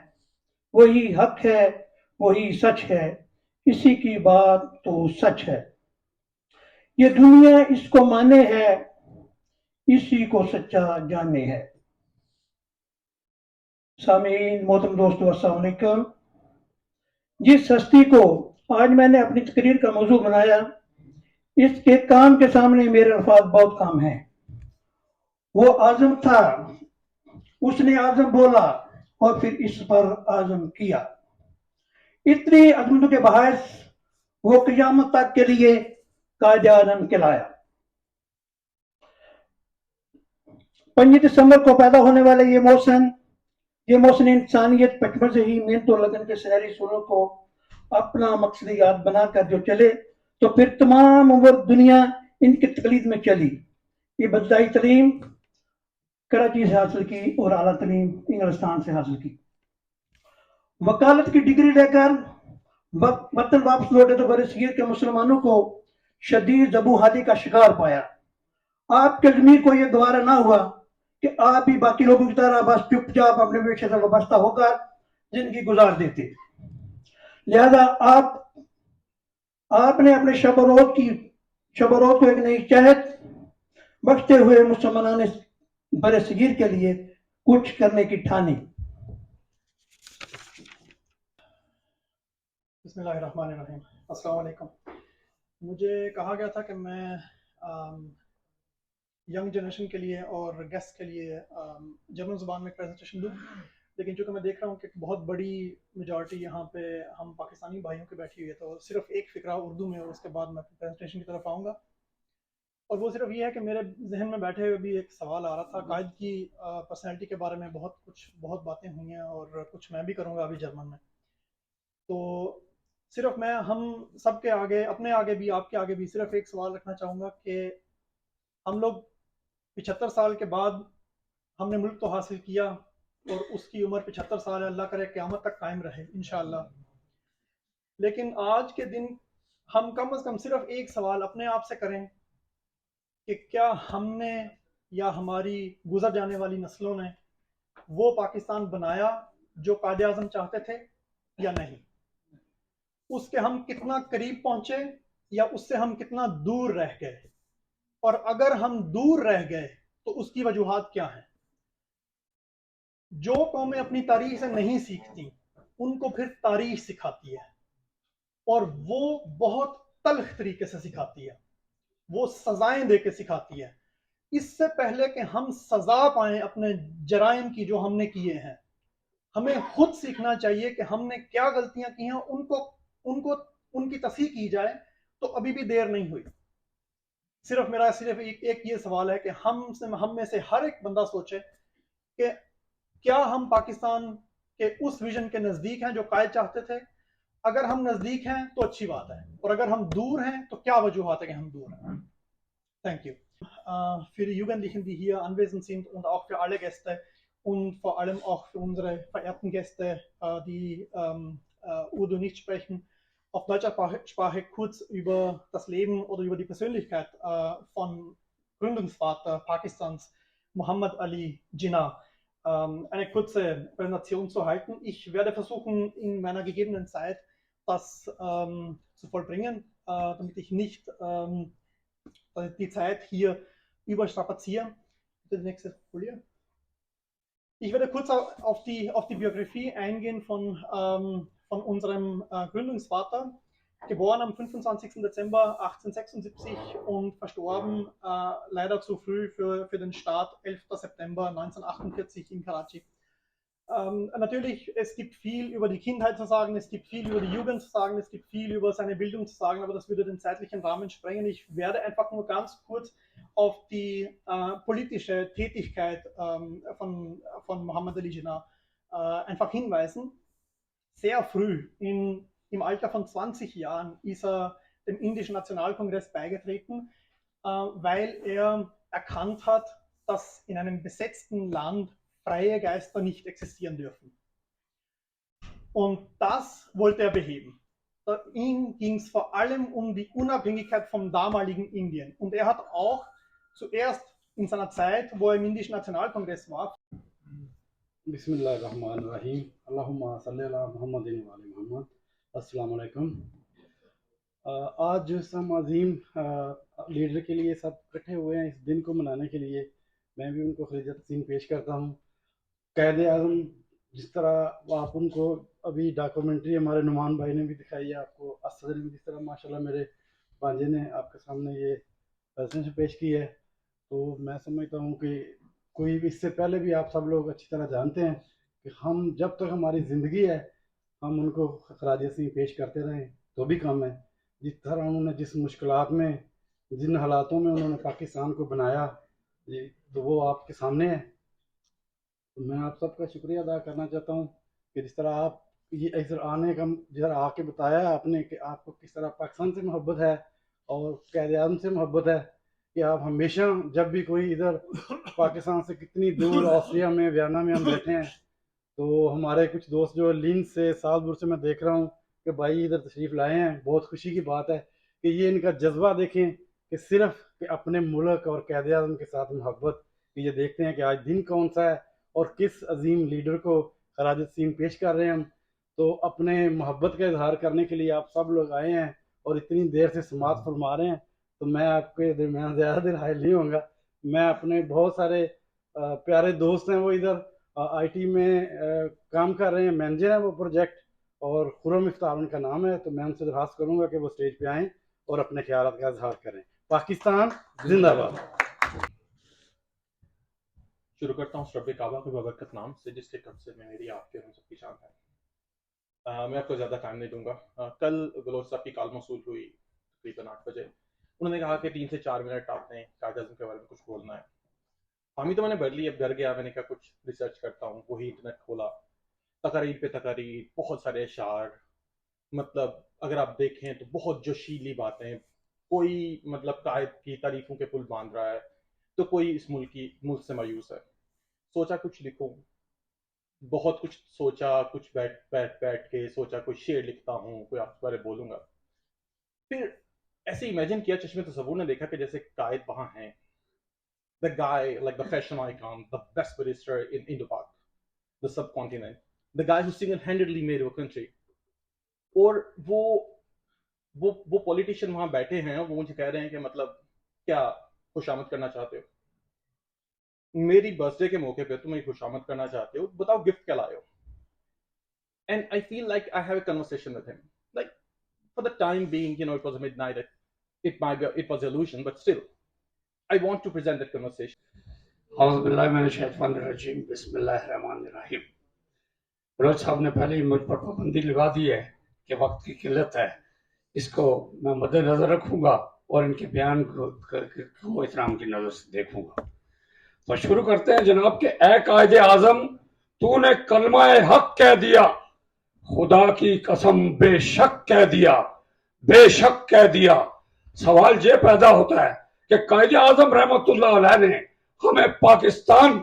وہی حق ہے، وہی سچ ہے، اسی کی بات تو سچ ہے۔ یہ دنیا اس کو مانے ہے، اسی کو سچا جانے ہے۔ سامعین، محترم دوستو، السلام علیکم۔ جس ہستی کو آج میں نے اپنی تقریر کا موضوع بنایا، اس کے کام کے سامنے میرے الفاظ بہت کم ہیں۔ وہ عازم تھا، اس نے عازم بولا اور پھر اس پر عازم کیا۔ اتنی عظمتوں کے باعث وہ قیامت تک کے لیے قائد اعظم کہلایا۔ 5 دسمبر کو پیدا ہونے والے یہ محسن انسانیت بچپن سے ہی محنت اور لگن کے سحری سلوک کو اپنا مقصدیات بنا کر جو چلے تو پھر تمام عمر دنیا ان کی تقلید میں چلی۔ ابتدائی تعلیم کراچی سے حاصل کی اور اعلیٰ تعلیم انگلستان سے حاصل کی۔ وکالت کی ڈگری لے کر وطن واپس لوٹے تو برصغیر کے مسلمانوں کو شدید ذبوحاتی کا شکار پایا۔ آپ کے ضمیر کو یہ گوارا نہ ہوا کہ آپ بھی باقی لوگوں کی طرح بس چپ چاپ اپنے پیشے سے وابستہ ہو کر زندگی گزار دیتے، لہذا آپ نے اپنے شب و روز کو ایک نئی چہت بخشتے ہوئے مسلمانان برصغیر کے لیے کچھ کرنے کی ٹھانی۔ بسم اللہ الرحمن الرحیم۔ السلام علیکم۔ مجھے کہا گیا تھا کہ میں ینگ جنریشن کے لیے اور گیسٹ کے لیے جرمن زبان میں پریزنٹیشن دوں، لیکن چونکہ میں دیکھ رہا ہوں کہ بہت بڑی میجورٹی یہاں پہ ہم پاکستانی بھائیوں کی بیٹھی ہوئی ہے، تو صرف ایک فقرہ اردو میں اور اس کے بعد میں پریزنٹیشن کی طرف آؤں گا، اور وہ صرف یہ ہے کہ میرے ذہن میں بیٹھے ہوئے بھی ایک سوال آ رہا تھا۔ قائد کی پرسنالٹی کے بارے میں بہت باتیں ہوئی ہیں اور کچھ میں بھی کروں گا ابھی جرمن میں، تو صرف میں ہم سب کے آگے، اپنے آگے بھی، آپ کے آگے بھی صرف ایک سوال رکھنا چاہوں گا کہ ہم لوگ 75 سال کے بعد ہم نے ملک تو حاصل کیا اور اس کی عمر 75 سال ہے، اللہ کرے قیامت تک قائم رہے انشاءاللہ، لیکن آج کے دن ہم کم از کم صرف ایک سوال اپنے آپ سے کریں کہ کیا ہم نے یا ہماری گزر جانے والی نسلوں نے وہ پاکستان بنایا جو قائد اعظم چاہتے تھے یا نہیں؟ اس کے ہم کتنا قریب پہنچے یا اس سے ہم کتنا دور رہ گئے؟ اور اگر ہم دور رہ گئے تو اس کی وجوہات کیا ہیں؟ جو قومیں اپنی تاریخ سے نہیں سیکھتی ان کو پھر تاریخ سکھاتی ہے، اور وہ بہت تلخ طریقے سے سکھاتی ہے، وہ سزائیں دے کے سکھاتی ہے۔ اس سے پہلے کہ ہم سزا پائیں اپنے جرائم کی جو ہم نے کیے ہیں، ہمیں خود سیکھنا چاہیے کہ ہم نے کیا غلطیاں کی ہیں، ان کی تصحیح کی جائے تو ابھی بھی دیر نہیں ہوئی۔ میرا ایک یہ سوال ہے کہ ہم میں سے ہر ایک بندہ سوچے کہ کیا ہم پاکستان کے اس ویژن کے نزدیک ہیں جو قائد چاہتے تھے؟ اگر ہم نزدیک ہیں تو اچھی بات ہے، اور اگر ہم دور ہیں تو کیا وجوہات ہے کہ ہم دور ہیں؟ Thank you. Für die Jugendlichen, die hier anwesend sind, und auch für alle Gäste und vor allem auch für unsere verehrten Gäste, die Urdu nicht sprechen, auf deutscher Sprache kurz über das Leben oder über die Persönlichkeit von Gründungsvater Pakistans, Muhammad Ali Jinnah, eine kurze Präsentation zu halten. Ich werde versuchen, in meiner gegebenen Zeit das zu vollbringen, damit ich nicht die Zeit hier überstrapaziere. Die nächste Folie. Ich werde kurz auf die Biografie eingehen von unserem Gründungsvater, geboren am 25. Dezember 1876 und verstorben leider zu früh für den Staat, 11. September 1948 in Karachi. Natürlich, es gibt viel über die Kindheit zu sagen, es gibt viel über die Jugend zu sagen, es gibt viel über seine Bildung zu sagen, aber das würde den zeitlichen Rahmen sprengen. Ich werde einfach nur ganz kurz auf die politische Tätigkeit von Muhammad Ali Jinnah einfach hinweisen. Sehr früh, im Alter von 20 Jahren, ist er dem Indischen Nationalkongress beigetreten, weil er erkannt hat, dass in einem besetzten Land freie Geister nicht existieren dürfen. Und das wollte er beheben. Ihm ging es vor allem um die Unabhängigkeit vom damaligen Indien. Und er hat auch zuerst in seiner Zeit, wo er im Indischen Nationalkongress war, बिस्मिल्लाहिर्रहमानिर्रहीम अल्लाहुम्मा सल्ली अला मुहम्मदिन व अली मुहम्मद। अस्सलाम वालेकुम। आज जो हम अजीम leader के लिए सब इकट्ठे हुए हैं इस दिन को मनाने के लिए, मैं भी उनको खिलत तहसीन पेश करता हूँ। कायदे आज़म, जिस तरह आप उनको अभी डॉक्यूमेंट्री हमारे नुमान भाई ने भी दिखाई है आपको, असद ने जिस तरह माशाल्लाह मेरे भांजे ने आपके सामने ये प्रेजेंटेशन पेश की है, तो मैं समझता हूँ कि कोई भी इससे पहले भी आप सब लोग अच्छी तरह जानते हैं कि हम जब तक हमारी ज़िंदगी है हम उनको खराज असीम पेश करते रहें तो भी कम है। जिस तरह उन्होंने जिस मुश्किलात में, जिन हालातों में उन्होंने पाकिस्तान को बनाया, तो वो आपके सामने है। तो मैं आप सबका शुक्रिया अदा करना चाहता हूँ कि जिस तरह आप ये इधर आने का, जिधर आके बताया आपने कि आपको किस तरह पाकिस्तान से मोहब्बत है और कायदे आज़म से मोहब्बत है, कि आप हमेशा जब भी कोई इधर पाकिस्तान से कितनी दूर ऑस्ट्रिया में, वियना में हम बैठे हैं, तो हमारे कुछ दोस्त जो लीन से, सालपुर से मैं देख रहा हूँ कि भाई इधर तशरीफ़ लाए हैं। बहुत खुशी की बात है कि ये इनका जज्बा देखें कि सिर्फ कि अपने मुल्क और कायदे आज़म के साथ मोहब्बत, कि ये देखते हैं कि आज दिन कौन सा है और किस अजीम लीडर को खराज तहसीन पेश कर रहे हैं हम। तो अपने मोहब्बत का इजहार करने के लिए आप सब लोग आए हैं और इतनी देर से समाअत फरमा रहे हैं, तो मैं आपके दरमियान ज़्यादा देर हाजिर नहीं होऊंगा। मैं अपने बहुत सारे प्यारे दोस्त हैं, वो इधर आईटी में काम कर रहे हैं, मैनेजर हैं वो प्रोजेक्ट, और खुरम इफ्तार उनका नाम है, तो मैं उनसे दरख्वास्त करूंगा कि वो स्टेज पे आएँ और अपने ख्यालात का इजहार करें। पाकिस्तान जिंदाबाद। शुरू करता हूँ रब काबा के बबरकत नाम से, जिसके कब से मैं मेरी आपके हम सबकी शान है। मैं आपको ज़्यादा टाइम नहीं दूंगा। कल गलोच साहब की कॉल मौसूल हुई तकरीबन 8 बजे। उन्होंने कहा कि 3 से 4 मिनट आपने कायदे आज़म के बारे में कुछ बोलना है। हामी तो मैंने भर ली, अब घर गया, मैंने कहा कुछ रिसर्च करता हूँ। वही इंटरनेट खोला, तकारीर पे तकारीर, बहुत सारे अशार, मतलब अगर आप देखें तो बहुत जोशीली बातें। कोई मतलब कायद की तारीफों के पुल बांध रहा है, तो कोई इस मुल्क से मायूस है। सोचा कुछ लिखूं, बहुत कुछ सोचा, कुछ बैठ के सोचा कोई शेर लिखता हूँ, कोई आपके बारे बोलूँगा। फिर ऐसे इमेजिन किया, चश्मे तसव्वुर ने देखा कि जैसे कायद वहाँ हैं, the guy like the fashion icon, the best barrister in Indo-Pak, the subcontinent, the guy who single-handedly made our country. और वो पॉलिटिशियन वहाँ बैठे हैं, वो मुझे कह रहे हैं कि मतलब क्या खुशामद करना चाहते हो। मेरी बर्थडे के मौके पे तुम मेरी खुशामद करना चाहते हो, बताओ गिफ्ट क्या लाए हो. And I feel like I have a conversation with him. Like, for the time being, it was midnight. It was illusion, but still, I want to present that conversation. औज़ुबिल्लाहिमिनश्शैतानिर्रजीम बिस्मिल्लाहिर्रहमानिर्रहीम। बलोच साहब ने पहले ही मुझ पर पाबंदी लगा दी है कि वक्त की किल्लत है, इसको मैं मद्देनजर रखूंगा और इनके बयान को इहतराम की नजर से देखूंगा। तो शुरू करते हैं जनाब के ए कायदे आजम, तूने कलमा हक कह दिया, खुदा की कसम बेशक कह दिया, बेशक कह दिया। सवाल ये पैदा होता है कि कायदे आजम रहमतुल्लाह अलैह ने हमें पाकिस्तान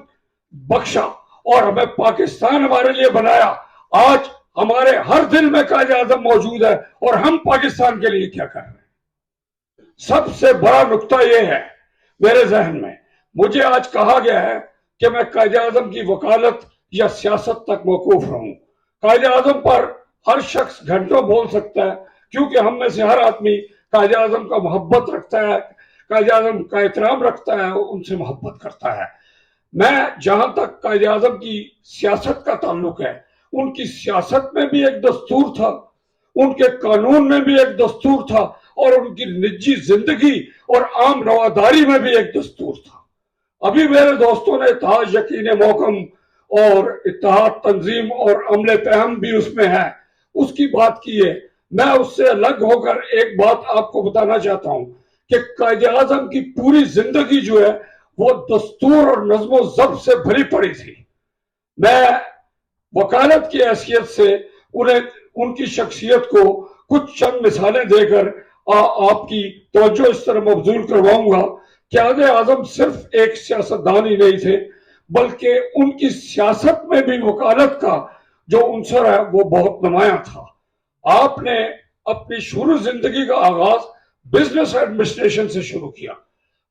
बख्शा और हमें पाकिस्तान हमारे लिए बनाया। आज हमारे हर दिल में कायदे आजम मौजूद है और हम पाकिस्तान के लिए क्या कर रहे हैं। सबसे बड़ा नुक्ता यह है मेरे जहन में, मुझे आज कहा गया है कि मैं कायदे आजम की वकालत या सियासत तक मौकूफ रहूं। कायदे आजम पर हर शख्स घंटों बोल सकता है, क्योंकि हम में से हर आदमी कायदे आजम का मोहब्बत रखता है, कायदे आजम का एहतराम रखता है, उनसे मोहब्बत करता है। मैं जहां तक कायदे आजम की सियासत का ताल्लुक है, उनकी सियासत में भी एक दस्तूर था, उनके कानून में भी एक दस्तूर था और उनकी निजी जिंदगी और आम रवादारी में भी एक दस्तूर था। अभी मेरे दोस्तों ने इत्तेहाद यकीन मौकम और इत्तेहाद तंजीम और अमले पहम भी उसमें है, उसकी बात की है। मैं उससे अलग होकर एक बात आपको बताना चाहता हूं कि कायदे आजम की पूरी जिंदगी जो है वो दस्तूर और नज़्म ज़ब्त से भरी पड़ी थी। मैं वकालत की हैसियत से उन्हें उनकी शख्सियत को कुछ चंद मिसालें देकर आपकी तवज्जो इस तरह मबजूल करवाऊंगा। कायदे आजम सिर्फ एक सियासतदान ही नहीं थे, बल्कि उनकी सियासत में भी वकालत का जो उनसर है वो बहुत नुमायां था। आपने अपनी शुरू जिंदगी का आगाज बिजनेस एडमिनिस्ट्रेशन से शुरू किया,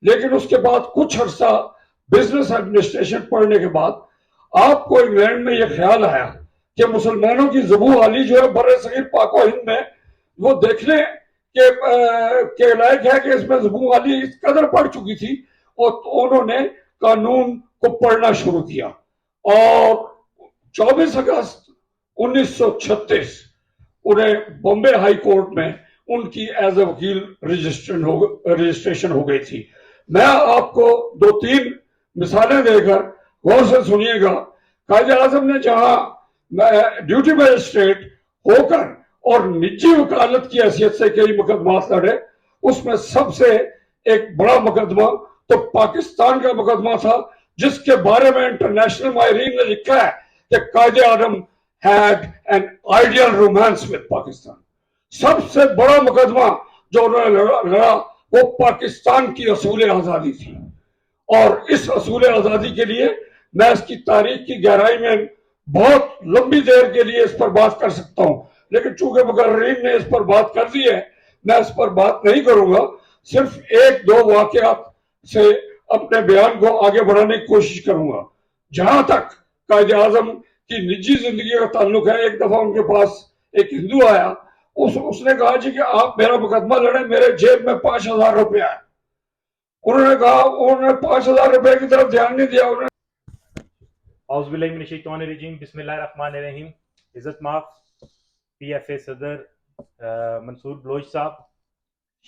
लेकिन उसके बाद कुछ अरसा बिजनेस एडमिनिस्ट्रेशन पढ़ने के बाद आपको इंग्लैंड में यह ख्याल आया कि मुसलमानों की ज़बू हाली जो है बर्रे सगीर पाक व हिंद में वो देखने के लायक है कि इसमें ज़बू हाली इस कदर बढ़ चुकी थी, और तो उन्होंने कानून को पढ़ना शुरू किया और 24 अगस्त 1936 उन्हें बॉम्बे हाई कोर्ट में उनकी एज ए वकील रजिस्ट्रेशन हो गई थी। मैं आपको 2-3 मिसालें देकर गौर से सुनिएगा। कायदे आजम ने जहां ड्यूटी मजिस्ट्रेट होकर और निजी वकालत की हैसियत से कई मुकदमात लड़े, उसमें सबसे एक बड़ा मुकदमा तो पाकिस्तान का मुकदमा था, जिसके बारे में इंटरनेशनल माहिरीन ने लिखा है कि कायदे आजम had an ideal romance with Pakistan। सबसे बड़ा मुकदमा जो उन्होंने लड़ा वो पाकिस्तान की असूल आज़ादी थी, और इस असूल आज़ादी के लिए मैं इसकी तारीख की गहराई में बहुत लंबी देर के लिए इस पर बात कर सकता हूं, लेकिन चूंकि मुकर्रीन ने इस पर बात कर दी है, मैं इस पर बात नहीं करूंगा। सिर्फ 1-2 वाकयात से अपने बयान को आगे बढ़ाने की कोशिश करूंगा। जहां तक कायदे आजम की निजी जिंदगी का ताल्लुक है, एक दफा उनके पास एक हिंदू आया, उसने कहा जी कि आप मेरा मुकदमा लड़े, मेरे जेब में 5,000 रुपया है। उन्होंने कहा, उन्होंने 5,000 रुपए की तरफ ध्यान नहीं दिया। औज़ुबिल्लाहिमिनश्शैतानिर्रजीम बिस्मिल्लाहिर्रहमानिर्रहीम। इज़्ज़त माफ PFA सदर मंसूर बलोच साहब,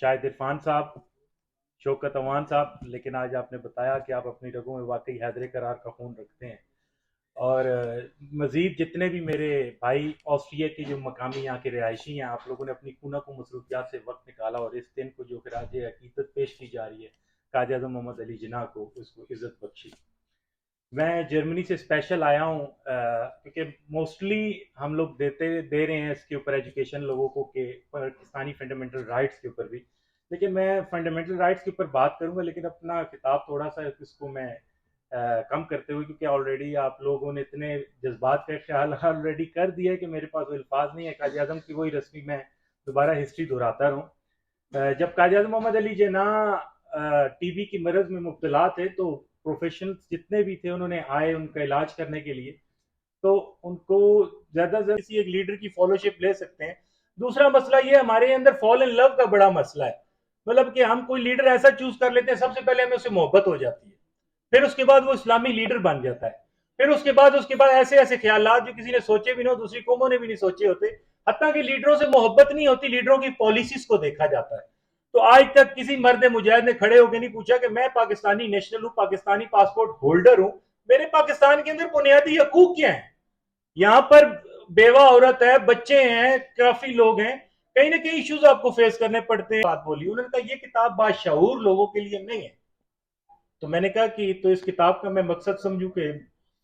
शाहिद इरफान साहब, शौकत अवान साहब, लेकिन आज आपने बताया कि आप अपनी रगों में वाकई हैदर करार का खून रखते हैं। और मज़ीद जितने भी मेरे भाई ऑस्ट्रिया के जो मकामी यहाँ के रिहायशी हैं, आप लोगों ने अपनी खूना को मसरूफियात से वक्त निकाला और इस दिन को जो खराज अकीदत पेश की जा रही है कायदे आज़म मोहम्मद अली जिन्ना को, उसको इज़्ज़त बख्शी। मैं जर्मनी से स्पेशल आया हूँ क्योंकि मोस्टली हम लोग दे रहे हैं इसके ऊपर एजुकेशन लोगों को के पाकिस्तानी फंडामेंटल राइट्स के ऊपर भी, लेकिन मैं फंडामेंटल राइट्स के ऊपर बात करूँगा, लेकिन अपना किताब थोड़ा सा इसको मैं कम करते हुए, क्योंकि ऑलरेडी आप लोगों ने इतने जज्बात का ख्याल ऑलरेडी कर दिया है कि मेरे पास वो अल्फाज नहीं है कायदे आज़म की वही रस्मी मैं दोबारा हिस्ट्री दोहराता रहूँ। जब कायदे आज़म मोहम्मद अली जिन्ना टीबी की मरज़ में मुब्तला थे तो प्रोफेशनल्स जितने भी थे उन्होंने आए उनका इलाज करने के लिए, तो उनको ज़्यादा से ज़्यादा किसी एक लीडर की फॉलोशिप ले सकते हैं। दूसरा मसला ये हमारे अंदर फॉल इन लव का बड़ा मसला है, मतलब कि हम कोई लीडर ऐसा चूज कर लेते हैं, सबसे पहले हमें उससे मोहब्बत हो जाती है, फिर उसके बाद वो इस्लामी लीडर बन जाता है, फिर उसके बाद ऐसे ऐसे ख्यालात जो किसी ने सोचे भी नहीं हो, दूसरी कौमों ने भी नहीं सोचे होते, हत्ता कि लीडरों से मोहब्बत नहीं होती, लीडरों की पॉलिसीज को देखा जाता है। तो आज तक किसी मर्द मुजाहिद ने खड़े होकर नहीं पूछा कि मैं पाकिस्तानी नेशनल हूं, पाकिस्तानी पासपोर्ट होल्डर हूं, मेरे पाकिस्तान के अंदर बुनियादी हकूक क्या है, यहाँ पर बेवा औरत है, बच्चे हैं, काफी लोग हैं, कहीं ना कहीं इश्यूज आपको फेस करने पड़ते हैं। बात बोली, उन्होंने कहा ये किताब बाशऊर लोगों के लिए नहीं है। तो मैंने कहा कि तो इस किताब का मैं मकसद समझू कि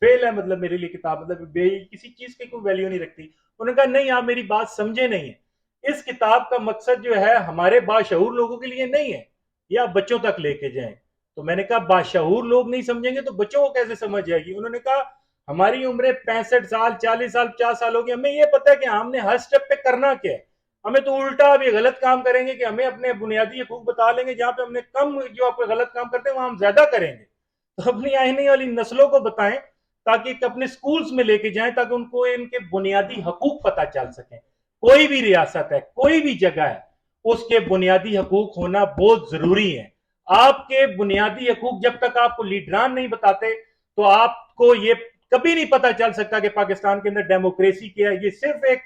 फेल है, मतलब मेरे लिए किताब मतलब किसी चीज की कोई वैल्यू नहीं रखती। उन्होंने कहा नहीं, आप मेरी बात समझे नहीं है, इस किताब का मकसद जो है हमारे बाशऊर लोगों के लिए नहीं है, ये आप बच्चों तक लेके जाएं। तो मैंने कहा बाशऊर लोग नहीं समझेंगे तो बच्चों को कैसे समझ जाएगी। उन्होंने कहा हमारी उम्र 65 साल, 40 साल, 50 साल हो गई, हमें ये पता है कि हमने हर स्टेप पे करना क्या है, हमें तो उल्टा अब ये गलत काम करेंगे कि हमें अपने बुनियादी हकूक बता लेंगे, जहां पे हमने कम जो आप गलत काम करते हैं वहां हम ज्यादा करेंगे। तो अपनी आने वाली नस्लों को बताएं, ताकि अपने स्कूल्स में लेके जाएं, ताकि उनको इनके बुनियादी हकूक पता चल सके। कोई भी रियासत है, कोई भी जगह है, उसके बुनियादी हकूक होना बहुत जरूरी है। आपके बुनियादी हकूक जब तक आपको लीडरान नहीं बताते तो आपको ये कभी नहीं पता चल सकता कि पाकिस्तान के अंदर डेमोक्रेसी क्या है। ये सिर्फ एक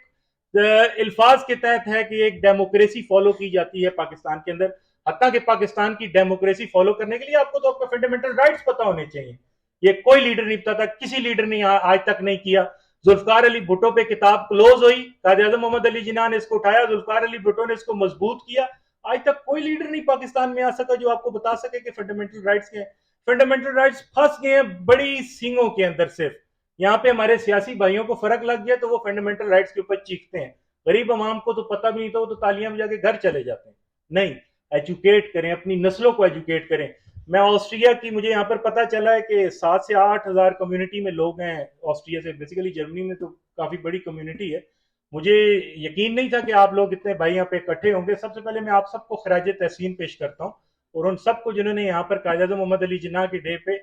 अल्फाज के तहत है कि एक डेमोक्रेसी फॉलो की जाती है पाकिस्तान के अंदर, हत्ता कि पाकिस्तान की डेमोक्रेसी फॉलो करने के लिए आपको तो आपका फंडामेंटल राइट्स पता होने चाहिए। ये कोई लीडर नहीं पता था, किसी लीडर ने आज तक नहीं किया। जुल्फकार अली भुट्टो पे किताब क्लोज हुई, कायद आज़म मोहम्मद अली जिन्ना ने इसको उठाया, जुल्फकार अली भुट्टो ने इसको मजबूत किया। आज तक कोई लीडर नहीं पाकिस्तान में आ सका जो आपको बता सके कि फंडामेंटल राइट्स के हैं। फंडामेंटल राइट्स फंस गए हैं बड़ी सींगों के अंदर। सिर्फ यहाँ पे हमारे सियासी भाइयों को फर्क लग गया तो वो फंडामेंटल राइट्स के ऊपर चीखते हैं, गरीब अवाम को तो पता भी नहीं था, वो तो तालियां बजा के घर चले जाते हैं। नहीं, एजुकेट करें, अपनी नस्लों को एजुकेट करें। मैं ऑस्ट्रिया की, मुझे यहाँ पर पता चला है कि 7 से 8 हज़ार कम्युनिटी में लोग हैं ऑस्ट्रिया से। बेसिकली जर्मनी में तो काफ़ी बड़ी कम्युनिटी है। मुझे यकीन नहीं था कि आप लोग इतने भाई यहाँ पे इकट्ठे होंगे। सबसे पहले मैं आप सबको खराज तहसीन पेश करता हूँ, और उन सबको जिन्होंने यहाँ पर कायद आज़म मोहम्मद अली जिन्ना के डे पे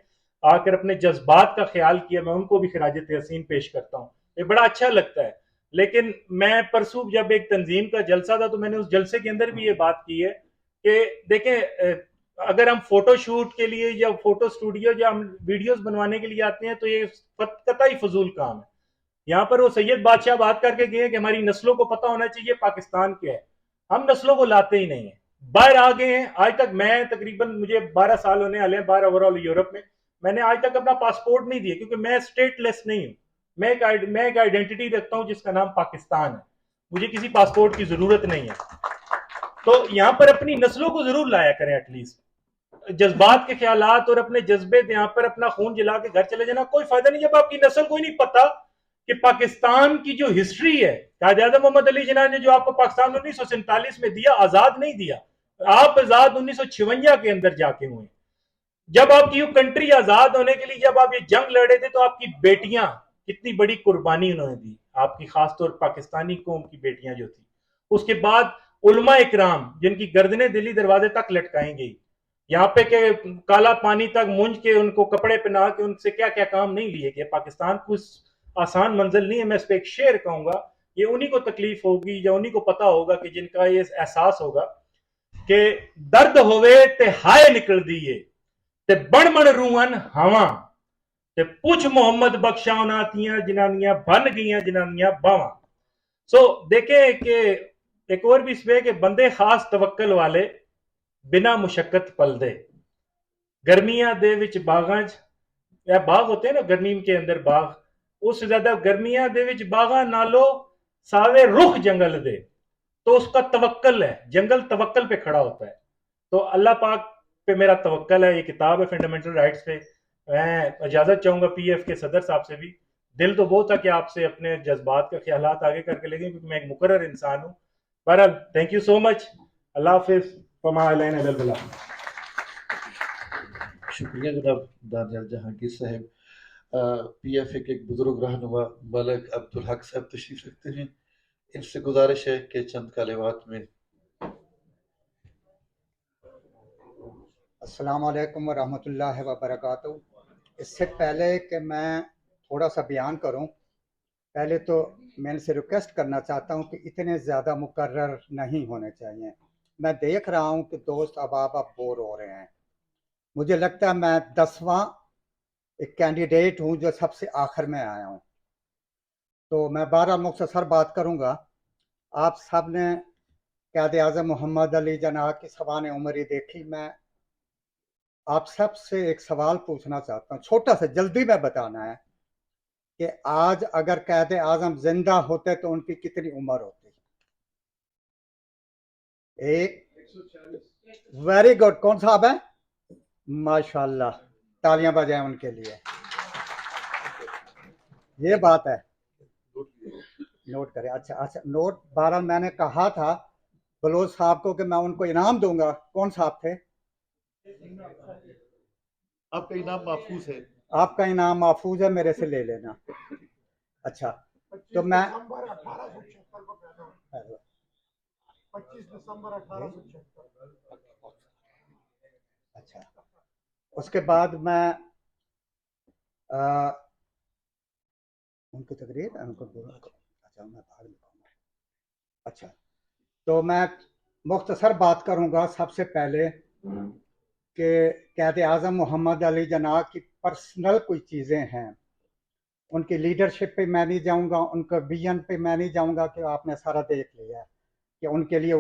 आकर अपने जज्बात का ख्याल किया, मैं उनको भी खराज तहसीन पेश करता हूँ। ये बड़ा अच्छा लगता है। लेकिन मैं परसों जब एक तंजीम का जलसा था तो मैंने उस जलसे के अंदर भी ये बात की है कि देखें, अगर हम फोटो शूट के लिए या फोटो स्टूडियो या हम वीडियोस बनवाने के लिए आते हैं तो ये कतई फजूल काम है। यहाँ पर वो सैयद बादशाह बात करके गए कि हमारी नस्लों को पता होना चाहिए पाकिस्तान क्या है। हम नस्लों को लाते ही नहीं है, बाहर आ गए हैं। आज तक मैं तकरीबन, मुझे 12 साल होने वाले हैं, 12 ओवरऑल यूरोप में। मैंने आज तक अपना पासपोर्ट नहीं दिया, क्योंकि मैं स्टेटलेस नहीं हूँ। मैं एक आइडेंटिटी रखता हूँ जिसका नाम पाकिस्तान है। मुझे किसी पासपोर्ट की जरूरत नहीं है। तो यहाँ पर अपनी नस्लों को जरूर लाया करें। एटलीस्ट जज्बात के ख्यालात और अपने जज्बे यहाँ पर अपना खून जला के घर चले जाना कोई फायदा नहीं, जब आपकी नस्ल को ही नहीं पता कि पाकिस्तान की जो हिस्ट्री है। कायद आज़म मोहम्मद अली जिन्ना ने जो आपको पाकिस्तान 1947 में दिया, आजाद नहीं दिया, आप आजाद 1956 के अंदर जाके हुए। जब आपकी ये कंट्री आजाद होने के लिए जब आप ये जंग लड़े थे तो आपकी बेटियां कितनी बड़ी कुर्बानी उन्होंने दी, आपकी खासतौर पाकिस्तानी कौम की बेटियां जो थी। उसके बाद उलमा इकराम जिनकी गर्दनें दिल्ली दरवाजे तक लटकाई गई, यहाँ पे के काला पानी तक मूंज के उनको कपड़े पहना के उनसे क्या क्या काम नहीं लिए गए। पाकिस्तान कुछ आसान मंजिल नहीं है। मैं इस पे एक शेर कहूंगा, ये उन्हीं को तकलीफ होगी या उन्हीं को पता होगा कि जिनका ये एहसास होगा कि दर्द होवे ते हाय निकल दिए ते बण बण रूवन हवा ते पुछ मोहम्मद बख्शा नातियां जनानियां बन गईयां जनानियां बावा। सो देखे कि एक और भी इसमें कि बंदे खास तवक्कल वाले बिना मुशक्कत पल दे। गर्मियां दे विच बागां या बाग होते हैं ना, गर्मी के अंदर बाग, उससे ज्यादा गर्मियां दे विच बागां नालो सावे रुख जंगल दे। तो उसका तवक्कल है, जंगल तवक्कल पे खड़ा होता है। तो अल्लाह पाक पे मेरा तवक्कल है। ये किताब है फंडामेंटल राइट्स पे। मैं इजाजत चाहूंगा पीएफ के सदर साहब से भी। दिल तो बहुत था कि आपसे अपने जज्बात का ख्यालात आगे करके लेंगे, क्योंकि मैं एक मुकर्रर इंसान हूँ। बहरहाल थैंक यू सो मच। अल्लाह हाफिज। शुक्रिया जनाब दानियाल जहांगीर साहब। पीएफ के एक बुजुर्ग रहनुमा मलक अब्दुल हक साहब तशरीफ रखते हैं। इनसे गुजारिश है कि चंद कलिमात में। अस्सलाम वालेकुम वरहमतुल्लाहि वबरकातुहू। इससे पहले कि मैं थोड़ा सा बयान करूं, पहले तो मैं इनसे रिक्वेस्ट करना चाहता हूं कि इतने ज़्यादा मुकर्रर नहीं होने चाहिए। मैं देख रहा हूं कि दोस्त अब बोर हो रहे हैं। मुझे लगता है मैं 10वां एक कैंडिडेट हूँ जो सबसे आखिर में आया हूँ, तो मैं 12 मुख्तसर बात करूँगा। आप सब ने क़ायद आज़म मोहम्मद अली जना की सवान उमरी देखी। मैं आप सब से एक सवाल पूछना चाहता हूँ, छोटा सा, जल्दी में बताना है कि आज अगर क़ायद आज़म जिंदा होते तो उनकी कितनी उम्र होती? एक। Very good. कौन साहब है? माशाल्लाह, तालियां बजाएं उनके लिए। ये बात है, नोट करें। अच्छा, नोट 12 मैंने कहा था बलोच साहब को कि मैं उनको इनाम दूंगा। कौन साहब थे? आपका इनाम महफूज है। आपका इनाम महफूज है, मेरे से ले लेना। अच्छा, तो मैं 25 दिसंबर 1876। अच्छा, उसके बाद मैं उनकी तकरीर उनको अच्छा मैं बाद में कहूँगा। अच्छा, तो मैं मुख्तसर बात करूँगा सबसे पहले कि क़ायद आज़म मोहम्मद अली जना की पर्सनल कोई चीज़ें हैं। उनकी लीडरशिप पे मैं नहीं जाऊँगा, उनका विजन पे मैं नहीं जाऊँगा कि आपने सारा देख लिया है कि उनके लिए,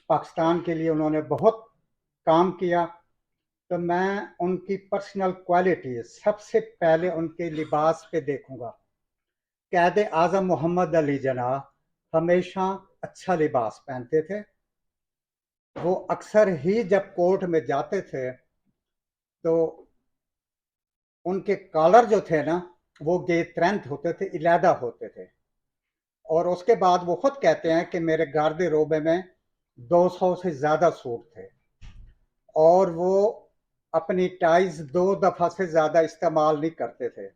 पाकिस्तान के लिए उन्होंने बहुत काम किया। तो मैं उनकी पर्सनल क्वालिटी सबसे पहले उनके लिबास पे देखूँगा। क़ायद आज़म मोहम्मद अली जना हमेशा अच्छा लिबास पहनते थे। वो अक्सर ही जब कोर्ट में जाते थे तो उनके कॉलर जो थे ना, वो गेत्रंत होते थे, इलादा होते थे। और उसके बाद वो खुद कहते हैं कि मेरे गार्डे रोबे में 200 से ज़्यादा सूट थे, और वो अपनी टाइज 2 दफ़ा से ज़्यादा इस्तेमाल नहीं करते थे,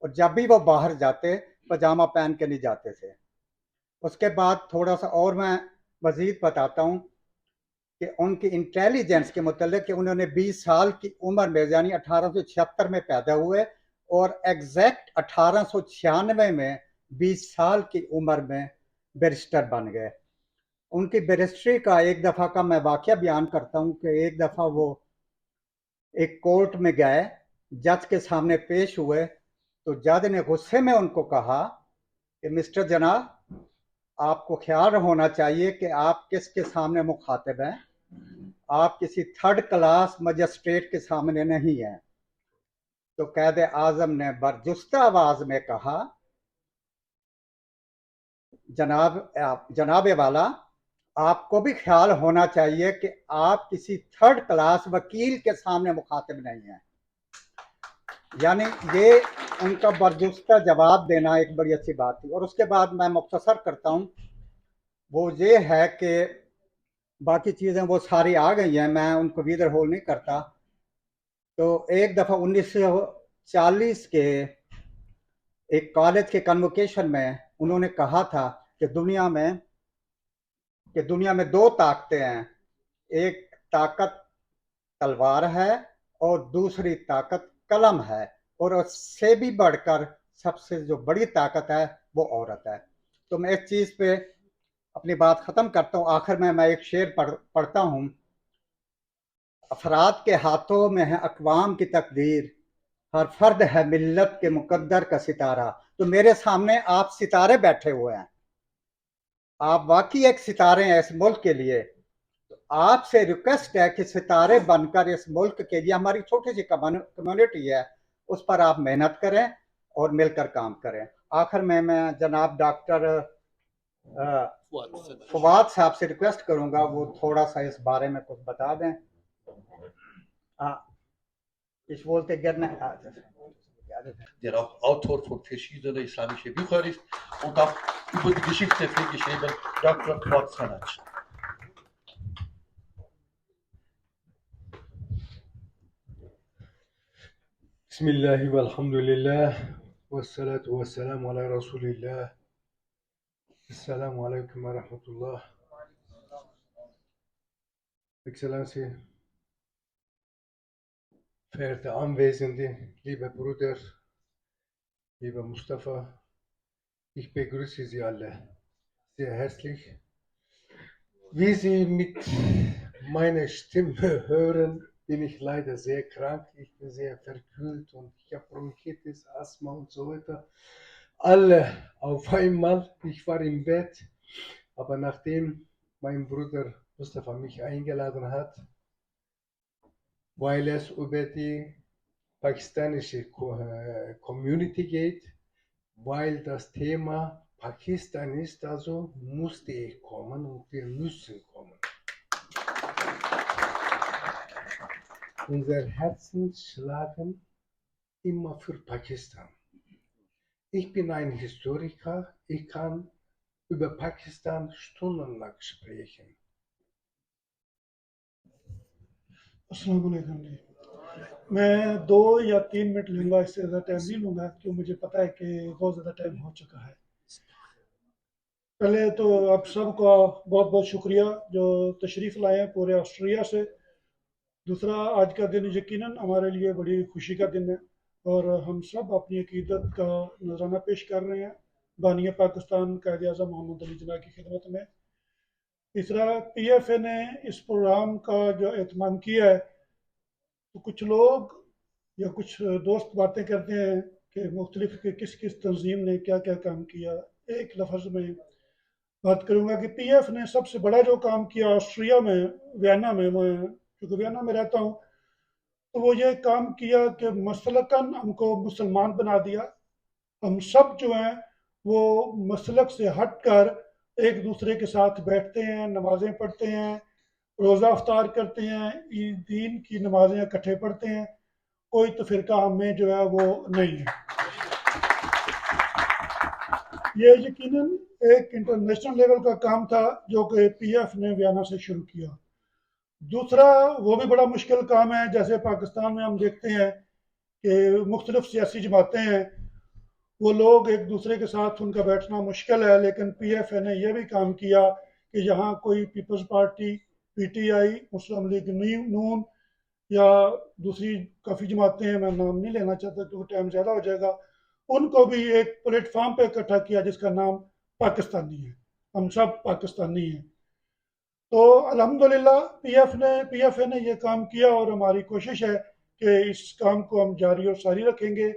और जब भी वो बाहर जाते पजामा पहन के नहीं जाते थे। उसके बाद थोड़ा सा और मैं मज़ीद बताता हूँ कि उनकी इंटेलिजेंस के मतलब कि उन्होंने 20 साल की उम्र में, यानी 1876 में पैदा हुए और एग्जैक्ट 1896 में 20 साल की उम्र में बैरिस्टर बन गए। उनकी बैरिस्ट्री का एक दफ़ा का मैं वाक़या बयान करता हूँ कि एक दफ़ा वो एक कोर्ट में गए, जज के सामने पेश हुए, तो जज ने गुस्से में उनको कहा कि मिस्टर जनाब, आपको ख्याल होना चाहिए कि आप किसके सामने मुखातिब हैं, आप किसी थर्ड क्लास मजिस्ट्रेट के सामने नहीं हैं। तो क़ायद आज़म ने बरजुस्ता आवाज में कहा, जनाब वाला, आपको भी ख्याल होना चाहिए कि आप किसी थर्ड क्लास वकील के सामने मुखातिब नहीं हैं। यानी ये उनका बरजुस्ता जवाब देना एक बड़ी अच्छी बात थी। और उसके बाद मैं मुख्तसर करता हूँ, वो ये है कि बाकी चीज़ें वो सारी आ गई हैं, मैं उनको रीडर होल नहीं करता। तो एक दफ़ा 1940 के एक कॉलेज के कन्वोकेशन में उन्होंने कहा था कि दुनिया में 2 ताकतें हैं, एक ताकत तलवार है और दूसरी ताकत कलम है, और उससे भी बढ़कर सबसे जो बड़ी ताकत है वो औरत है। तो मैं इस चीज़ पे अपनी बात ख़त्म करता हूँ। आखिर में मैं एक शेर पढ़ता हूँ, अफराद के हाथों में है अक़वाम की तकदीर, हर फर्द है मिल्लत के मुकद्दर का सितारा। तो मेरे सामने आप सितारे बैठे हुए हैं, आप वाकई एक सितारे हैं इस मुल्क के लिए। तो आपसे रिक्वेस्ट है कि सितारे बनकर इस मुल्क के लिए, हमारी छोटी सी कम्युनिटी है, उस पर आप मेहनत करें और मिलकर काम करें। आखिर में मैं जनाब डॉक्टर फवाद साहब से रिक्वेस्ट करूंगा वो थोड़ा सा इस बारे में कुछ बता दें। Ich wollte gerne der auch Autor von verschiedenen islamischen Büchern ist und auch über die Geschichte viel geschrieben, Dr. Fuad Sanaj. Bismillah walhamdulillah wassalatu wassalamu ala rasulillah. Assalamu alaikum wa rahmatullah. Excellency, verehrte Anwesende, lieber Bruder, lieber Mustafa, ich begrüße Sie alle sehr herzlich. Wie Sie mit meiner Stimme hören, bin ich leider sehr krank. Ich bin sehr verkühlt und ich habe Bronchitis, Asthma und so weiter. Alle auf einmal. Ich war im Bett, aber nachdem mein Bruder Mustafa mich eingeladen hat, weil es über die pakistanische Community geht, weil das Thema Pakistan ist, also musste ich kommen und wir müssen kommen. Unser Herzen schlagen immer für Pakistan. Ich bin ein Historiker, ich kann über Pakistan stundenlang sprechen. अस्सलाम वालेकुम जी। मैं 2 या 3 minute लूँगा, इससे ज़्यादा time नहीं लूँगा क्योंकि मुझे पता है कि बहुत ज़्यादा टाइम हो चुका है। पहले तो आप सबका बहुत बहुत शुक्रिया जो तशरीफ़ लाए हैं पूरे ऑस्ट्रेलिया से। दूसरा, आज का दिन यकीनन हमारे लिए बड़ी खुशी का दिन है और हम सब अपनी अकीदत का नजराना पेश कर रहे हैं बानिया पाकिस्तान कायद आज़म मोहम्मद अली जिन्ना की खिदमत में। तीसरा, PFA ने इस प्रोग्राम का जो एहतमाम किया है, तो कुछ लोग या कुछ दोस्त बातें करते हैं कि मुख्तलिफ किस किस तंजीम ने क्या क्या काम किया। एक लफ्ज़ में बात करूँगा कि PF ने सबसे बड़ा जो काम किया ऑस्ट्रिया में, वियना में, मैं क्योंकि वियना में रहता हूँ, तो वो ये काम किया कि मसलकन हमको मुसलमान बना दिया। हम सब जो हैं वो मसलक से हट कर एक दूसरे के साथ बैठते हैं, नमाज़ें पढ़ते हैं, रोज़ा अफ्तार करते हैं, ईद दीन की नमाज़ें इकट्ठे पढ़ते हैं। कोई तो फ़िरका हमें जो है वो नहीं है। ये यकीनन एक इंटरनेशनल लेवल का काम था जो कि PF ने वियना से शुरू किया। दूसरा, वो भी बड़ा मुश्किल काम है। जैसे पाकिस्तान में हम देखते हैं कि मुख्तलिफ सियासी जमातें हैं, वो लोग एक दूसरे के साथ उनका बैठना मुश्किल है, लेकिन PFA ने यह भी काम किया कि यहाँ कोई पीपल्स पार्टी, PTI, मुस्लिम लीग नून या दूसरी काफ़ी जमातें हैं, मैं नाम नहीं लेना चाहता क्योंकि टाइम ज़्यादा हो जाएगा, उनको भी एक प्लेटफॉर्म पे इकट्ठा किया जिसका नाम पाकिस्तानी है। हम सब पाकिस्तानी हैं। तो अल्हम्दुलिल्लाह PFA ने ये काम किया और हमारी कोशिश है कि इस काम को हम जारी और सारी रखेंगे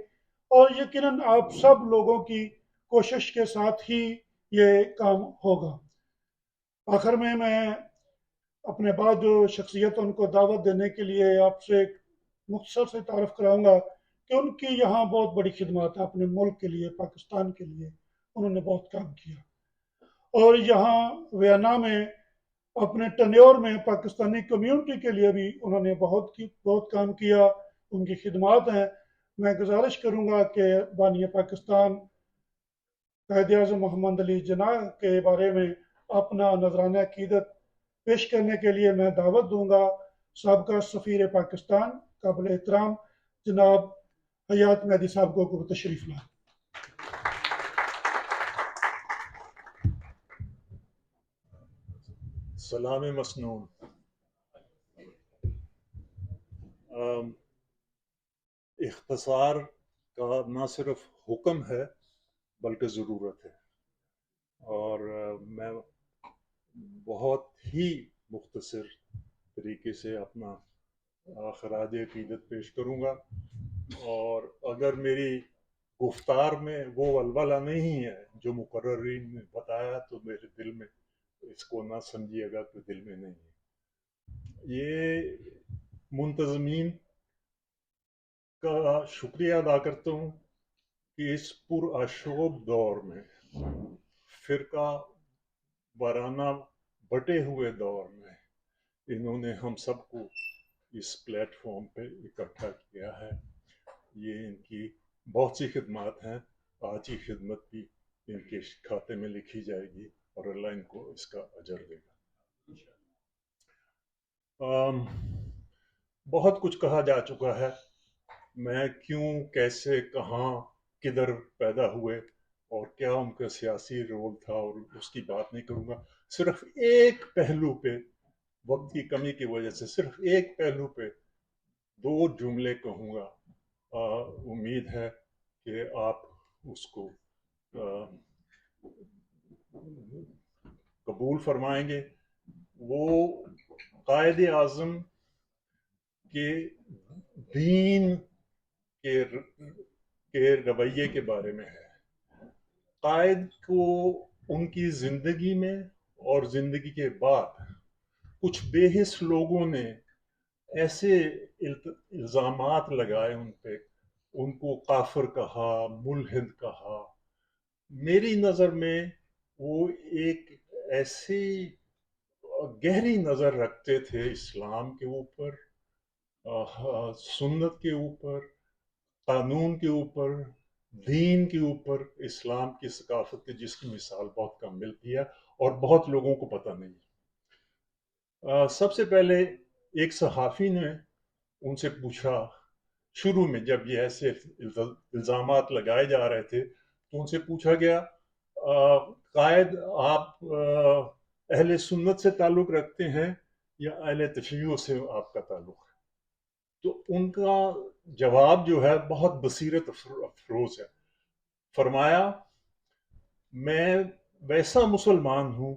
और यकीनन आप सब लोगों की कोशिश के साथ ही ये काम होगा। आखिर में मैं अपने बाद जो शख्सियत उनको दावत देने के लिए आपसे एक मुख्तसर से तारफ़ कराऊंगा कि उनकी यहाँ बहुत बड़ी खिदमत है अपने मुल्क के लिए, पाकिस्तान के लिए उन्होंने बहुत काम किया और यहाँ वियना में अपने टन्योर में पाकिस्तानी कम्युनिटी के लिए भी उन्होंने बहुत काम किया, उनकी खिदमत हैं। मैं गुजारिश करूँगा कि बानिया पाकिस्तान कायद आज़म मोहम्मद अली जिन्ना के बारे में अपना नजराना अकीदत पेश करने के लिए मैं दावत दूंगा साबका सफ़ीर पाकिस्तान काबिल एहतराम जनाब हयात मेहदी साहब को तशरीफ़ लाएं। सलाम मसनून। इख्तिसार का न सिर्फ हुक्म है बल्कि ज़रूरत है और मैं बहुत ही मुख्तसर तरीके से अपना खराज अक़ीदत पेश करूँगा और अगर मेरी गुफ्तार में वो वलवला नहीं है जो मुकर्ररीन ने बताया तो मेरे दिल में इसको ना समझिएगा कि दिल में नहीं है। ये मुंतज़मीन का शुक्रिया अदा करता हूँ कि इस पुरअशोब दौर में फ़िरका वाराना बटे हुए दौर में इन्होंने हम सबको इस प्लेटफॉर्म पे इकट्ठा किया है। ये इनकी बहुत सी खिदमत हैं। आज की खिदमत भी इनके खाते में लिखी जाएगी और अल्लाह इनको इसका अजर देगा। बहुत कुछ कहा जा चुका है। मैं क्यों, कैसे, कहाँ, किधर पैदा हुए और क्या उनका सियासी रोल था और उसकी बात नहीं करूँगा। सिर्फ एक पहलू पे, वक्त की कमी की वजह से सिर्फ एक पहलू पे 2 जुमले कहूँगा। उम्मीद है कि आप उसको कबूल फरमाएंगे। वो कायद आज़म کہ دین کے رویے کے بارے میں ہے. قائد کو ان کی زندگی میں اور زندگی کے بعد کچھ بے حس لوگوں نے ایسے الزامات لگائے ان پہ، ان کو کافر کہا، ملحد کہا. میری نظر میں وہ ایک ایسی گہری نظر رکھتے تھے اسلام کے اوپر، سنت کے اوپر، قانون کے اوپر، دین کے اوپر، اسلام کی ثقافت کی جس کی مثال بہت کم ملتی ہے اور بہت لوگوں کو پتہ نہیں. سب سے پہلے ایک صحافی نے ان سے پوچھا، شروع میں جب یہ ایسے الزامات لگائے جا رہے تھے تو ان سے پوچھا گیا، قائد آپ اہل سنت سے تعلق رکھتے ہیں یا اہل تشیع سے آپ کا تعلق ہے؟ تو ان کا جواب جو ہے بہت بصیرت افروز ہے. فرمایا، میں ویسا مسلمان ہوں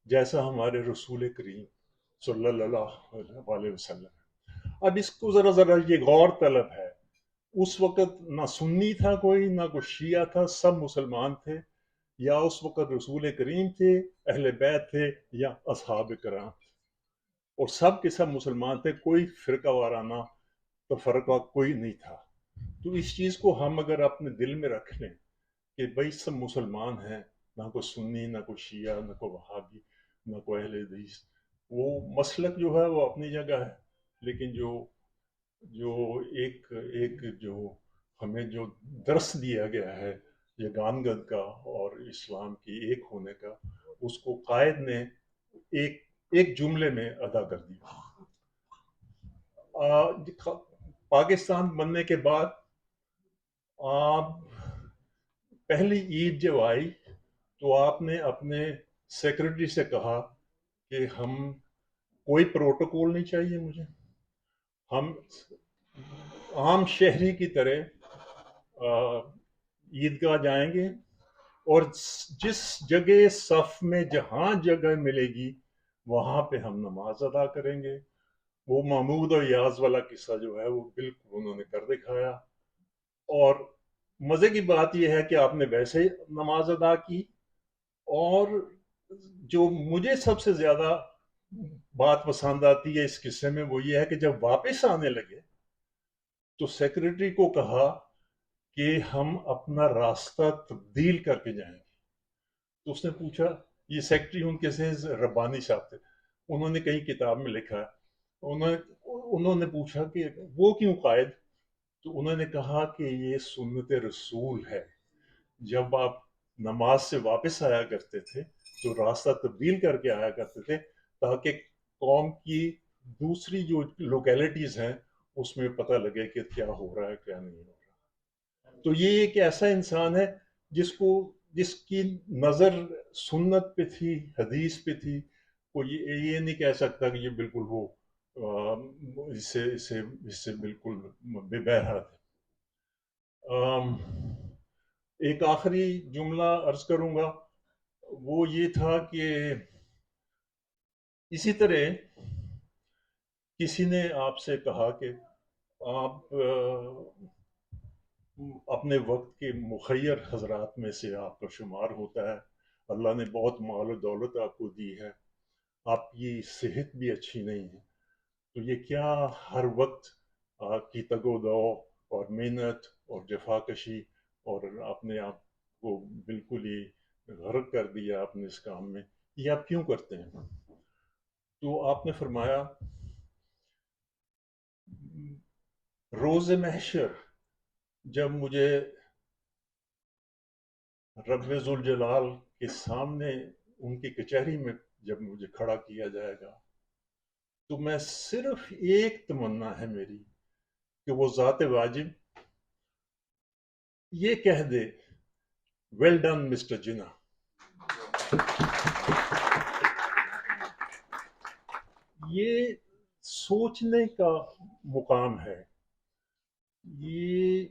جیسا ہمارے رسول کریم صلی اللہ علیہ وسلم. اب اس کو ذرا یہ غور طلب ہے، اس وقت نہ سنی تھا کوئی، نہ کوئی شیعہ تھا، سب مسلمان تھے. یا اس وقت رسول کریم تھے، اہل بیت تھے، یا اصحاب کرام تھے، اور سب کے سب مسلمان تھے. کوئی فرقہ وارانہ تفرقہ کوئی نہیں تھا. تو اس چیز کو ہم اگر اپنے دل میں رکھ لیں کہ بھائی سب مسلمان ہیں، نہ کوئی سنی، نہ کوئی شیعہ، نہ کوئی وہابی، نہ کوئی اہل حدیث. وہ مسلک جو ہے وہ اپنی جگہ ہے، لیکن جو ایک جو ہمیں جو درس دیا گیا ہے یہ گانگد کا اور اسلام کی ایک ہونے کا، اس کو قائد نے ایک جملے میں ادا کر دیا. پاکستان بننے کے بعد پہلی عید جب آئی تو آپ نے اپنے سیکرٹری سے کہا کہ ہم کوئی پروٹوکول نہیں چاہیے مجھے، ہم عام شہری کی طرح عیدگاہ جائیں گے اور جس جگہ صف میں جہاں جگہ ملے گی وہاں پہ ہم نماز ادا کریں گے. وہ محمود اور یاز والا قصہ جو ہے وہ بالکل انہوں نے کر دکھایا. اور مزے کی بات یہ ہے کہ آپ نے ویسے ہی نماز ادا کی. اور جو مجھے سب سے زیادہ بات پسند آتی ہے اس قصے میں وہ یہ ہے کہ جب واپس آنے لگے تو سیکرٹری کو کہا کہ ہم اپنا راستہ تبدیل کر کے جائیں گے. تو اس نے پوچھا، یہ سیکرٹری ان کے سے ربانی صاحب تھے، انہوں نے کہیں کتاب میں لکھا ہے، انہوں نے پوچھا کہ وہ کیوں قائد؟ تو انہوں نے کہا کہ یہ سنت رسول ہے. جب آپ نماز سے واپس آیا کرتے تھے تو راستہ تبدیل کر کے آیا کرتے تھے تاکہ قوم کی دوسری جو لوکیلٹیز ہیں اس میں پتہ لگے کہ کیا ہو رہا ہے کیا نہیں ہو رہا. تو یہ ایک ایسا انسان ہے جس کی نظر سنت پہ تھی، حدیث پہ تھی. کوئی یہ نہیں کہہ سکتا کہ یہ بالکل وہ اس سے بالکل بے بہرا تھے. ایک آخری جملہ عرض کروں گا، وہ یہ تھا کہ اسی طرح کسی نے آپ سے کہا کہ آپ اپنے وقت کے مخیر حضرات میں سے آپ کا شمار ہوتا ہے، اللہ نے بہت مال و دولت آپ کو دی ہے، آپ کی صحت بھی اچھی نہیں ہے، تو یہ کیا ہر وقت آپ کی تگ و دو اور محنت اور جفا کشی اور اپنے آپ کو بالکل ہی غرق کر دیا آپ نے اس کام میں، یہ آپ کیوں کرتے ہیں؟ تو آپ نے فرمایا، روز محشر جب مجھے رب ذوالجلال کے سامنے ان کی کچہری میں جب مجھے کھڑا کیا جائے گا تو میں صرف ایک تمنا ہے میری کہ وہ ذات واجب یہ کہہ دے، ویل ڈن مسٹر جناح. یہ سوچنے کا مقام ہے. یہ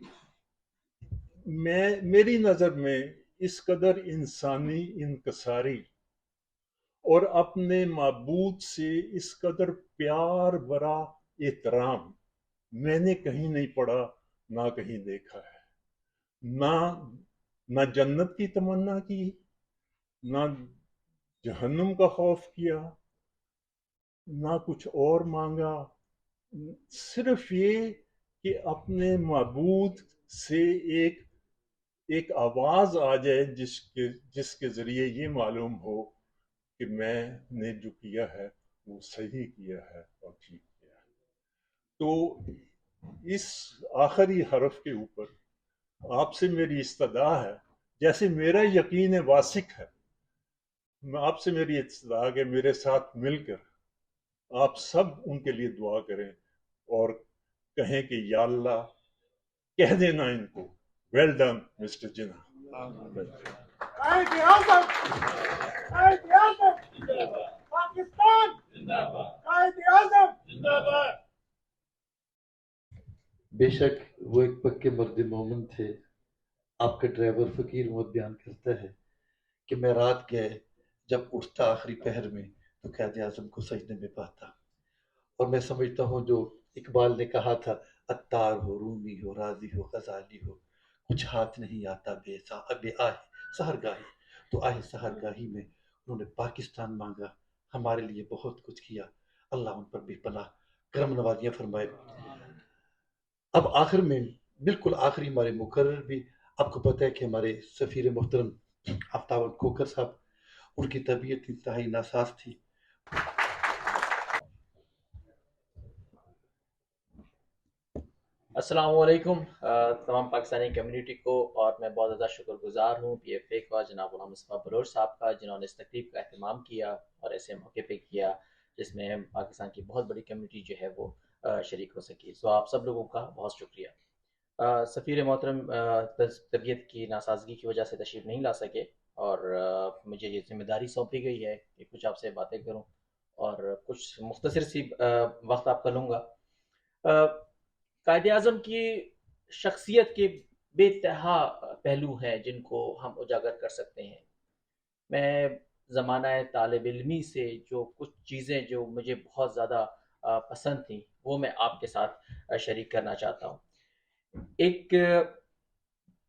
میری نظر میں اس قدر انسانی انکساری اور اپنے معبود سے اس قدر پیار برا احترام मैंने कहीं नहीं पढ़ा, ना कहीं देखा है। ना जन्नत की तमन्ना की, ना जहन्नुम का खौफ किया, ना कुछ और मांगा। सिर्फ ये कि अपने माबूद से एक आवाज़ आ जाए जिसके ज़रिए ये मालूम हो कि मैंने जो किया है वो सही किया है और ठीक किया है। तो इस आखिरी हरफ के ऊपर आपसे मेरी इस्तदा है, जैसे मेरा यकीन वासिक है, मैं आपसे मेरी इस्तदा कि मेरे साथ मिलकर आप सब उनके लिए दुआ करें और कहें कि या अल्लाह कह देना इनको, वेल डन मिस्टर जिन्ना। कायद-ए-आज़म, कायद-ए-आज़म जिंदाबाद, पाकिस्तान जिंदाबाद, कायद-ए-आज़म जिंदाबाद। बेशक वो एक पक्के मर्द मोमिन थे। आपका ड्राइवर फकीर मोहम्मद बयान करता है कि मैं रात गए जब उठता आखिरी पहर में तो कायद आज़म को सजदे में पाता, और मैं समझता हूँ जो इकबाल ने कहा था, अत्तार हो, रूमी हो, राजी हो, गजाली हो, कुछ हाथ नहीं आता बे आए सहरगाही। तो आए सहरगाही में उन्होंने पाकिस्तान मांगा, हमारे लिए बहुत कुछ किया। अल्लाह उन पर बेपनाह करम नवाजियाँ फरमाए। अब आखिर में बिल्कुल आखिरी हमारे मुकर्रर भी, आपको पता है कि हमारे सफ़ीर मोहतरम आफ्ताब खोकर साहब, उनकी तबीयत इंतहाई नासाज थी। अस्सलाम वालेकुम तमाम पाकिस्तानी कम्युनिटी को, और मैं बहुत ज़्यादा शुक्रगुजार हूँ PFA का, जनाब गुलाम मुस्तफ़ा बलोच साहब का, जिन्होंने इस तकरीब का एहतमाम किया और ऐसे मौके पे किया जिसमें पाकिस्तान की बहुत बड़ी कम्युनिटी जो है वो शरीक हो सकी। सो आप सब लोगों का बहुत शुक्रिया। सफ़ीर मोहतरम तबीयत की नासाजगी की वजह से तशरीफ़ नहीं ला सके, और मुझे ये जिम्मेदारी सौंपी गई है कि कुछ आपसे बातें करूँ और कुछ मुख्तसर सी वक्त आपका लूँगा। कायद आज़म की शख्सियत के बेतहा पहलू हैं जिनको हम उजागर कर सकते हैं। मैं ज़माना तालिब इल्मी से जो कुछ चीज़ें जो मुझे बहुत ज़्यादा पसंद थी वो मैं आपके साथ शरीक करना चाहता हूँ। एक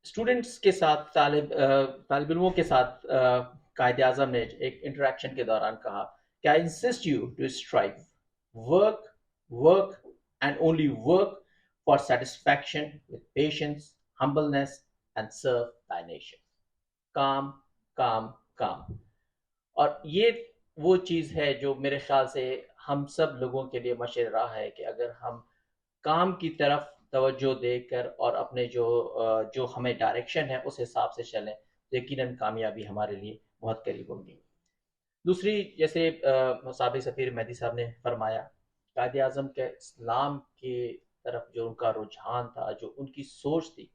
स्टूडेंट्स के साथ, तालिब इल्मों के साथ कायद आज़म ने एक इंटरेक्शन के दौरान कहा कि I insist you to strive, work work and only work for satisfaction with patience, humbleness, and serve thy nation. Calm, calm, calm. और ये वो चीज़ है जो मेरे ख्याल से हम सब लोगों के लिए मशर राह है कि अगर हम काम की तरफ तवज्जो देकर और अपने जो हमें डायरेक्शन है उस हिसाब से चलें तो यकीनन कामयाबी हमारे लिए बहुत करीब होगी। दूसरी, जैसे साबिक सफ़ीर मेहदी साहब ने फरमाया, कायद आज़म के इस्लाम के तरफ जो उनका रुझान था, जो उनकी सोच थी,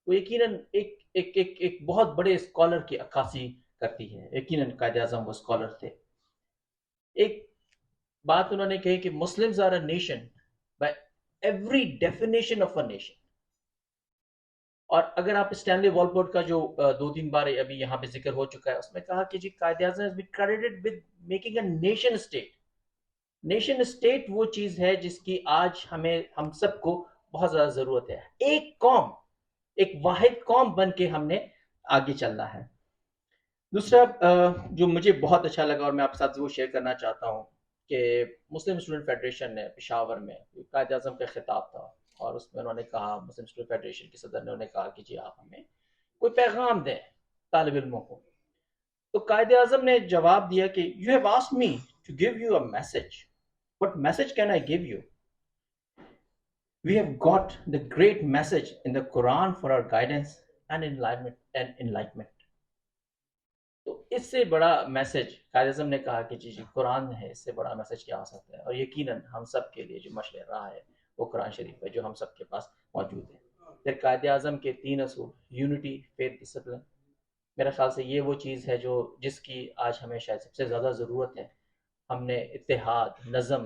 वो यकीनन एक बहुत बड़े स्कॉलर की अक्कासी करती है। यकीनन कायद आज़म वो स्कॉलर थे। एक बात उन्होंने कही कि Muslims are a nation by every definition of a nation. और अगर आप स्टैनली वॉलपोर्ट का जो 2-3 बार अभी यहाँ पे जिक्र हो चुका है, उसमें कहा कि जी Quaid Azam has been credited with making a nation state. Nation state वो चीज है जिसकी आज हम सबको बहुत ज्यादा जरूरत है। एक कौम, एक वाहिद कौम बन के हमने आगे चलना है। दूसरा जो मुझे बहुत अच्छा लगा और मैं आपके साथ वो शेयर करना चाहता हूँ कि मुस्लिम स्टूडेंट फेडरेशन ने पेशावर में कायद आज़म का खिताब था और उसमें उन्होंने कहा, मुस्लिम स्टूडेंट फेडरेशन के सदर ने उन्हें कहा कि जी आप हमें कोई पैगाम दें तालिब इल्मों को। तो कायद आज़म ने जवाब दिया कि you have asked me to give you a message, what message can I give you? We have got the great message in the Quran for our guidance and enlightenment. तो इससे बड़ा मैसेज कायद आज़म ने कहा कि जी कुरान है, इससे बड़ा मैसेज क्या हो सकता है। और यकीनन हम सब के लिए जो मशले राह है वो कुरान शरीफ है जो हम सब के पास मौजूद है। फिर कायद आज़म के 3 असूल, यूनिटी, फेथ, डिसिप्लिन, मेरे ख्याल से ये वो चीज़ है जो जिसकी आज हमें शायद सबसे ज़्यादा ज़रूरत है। हमने इत्तेहाद, नज़म,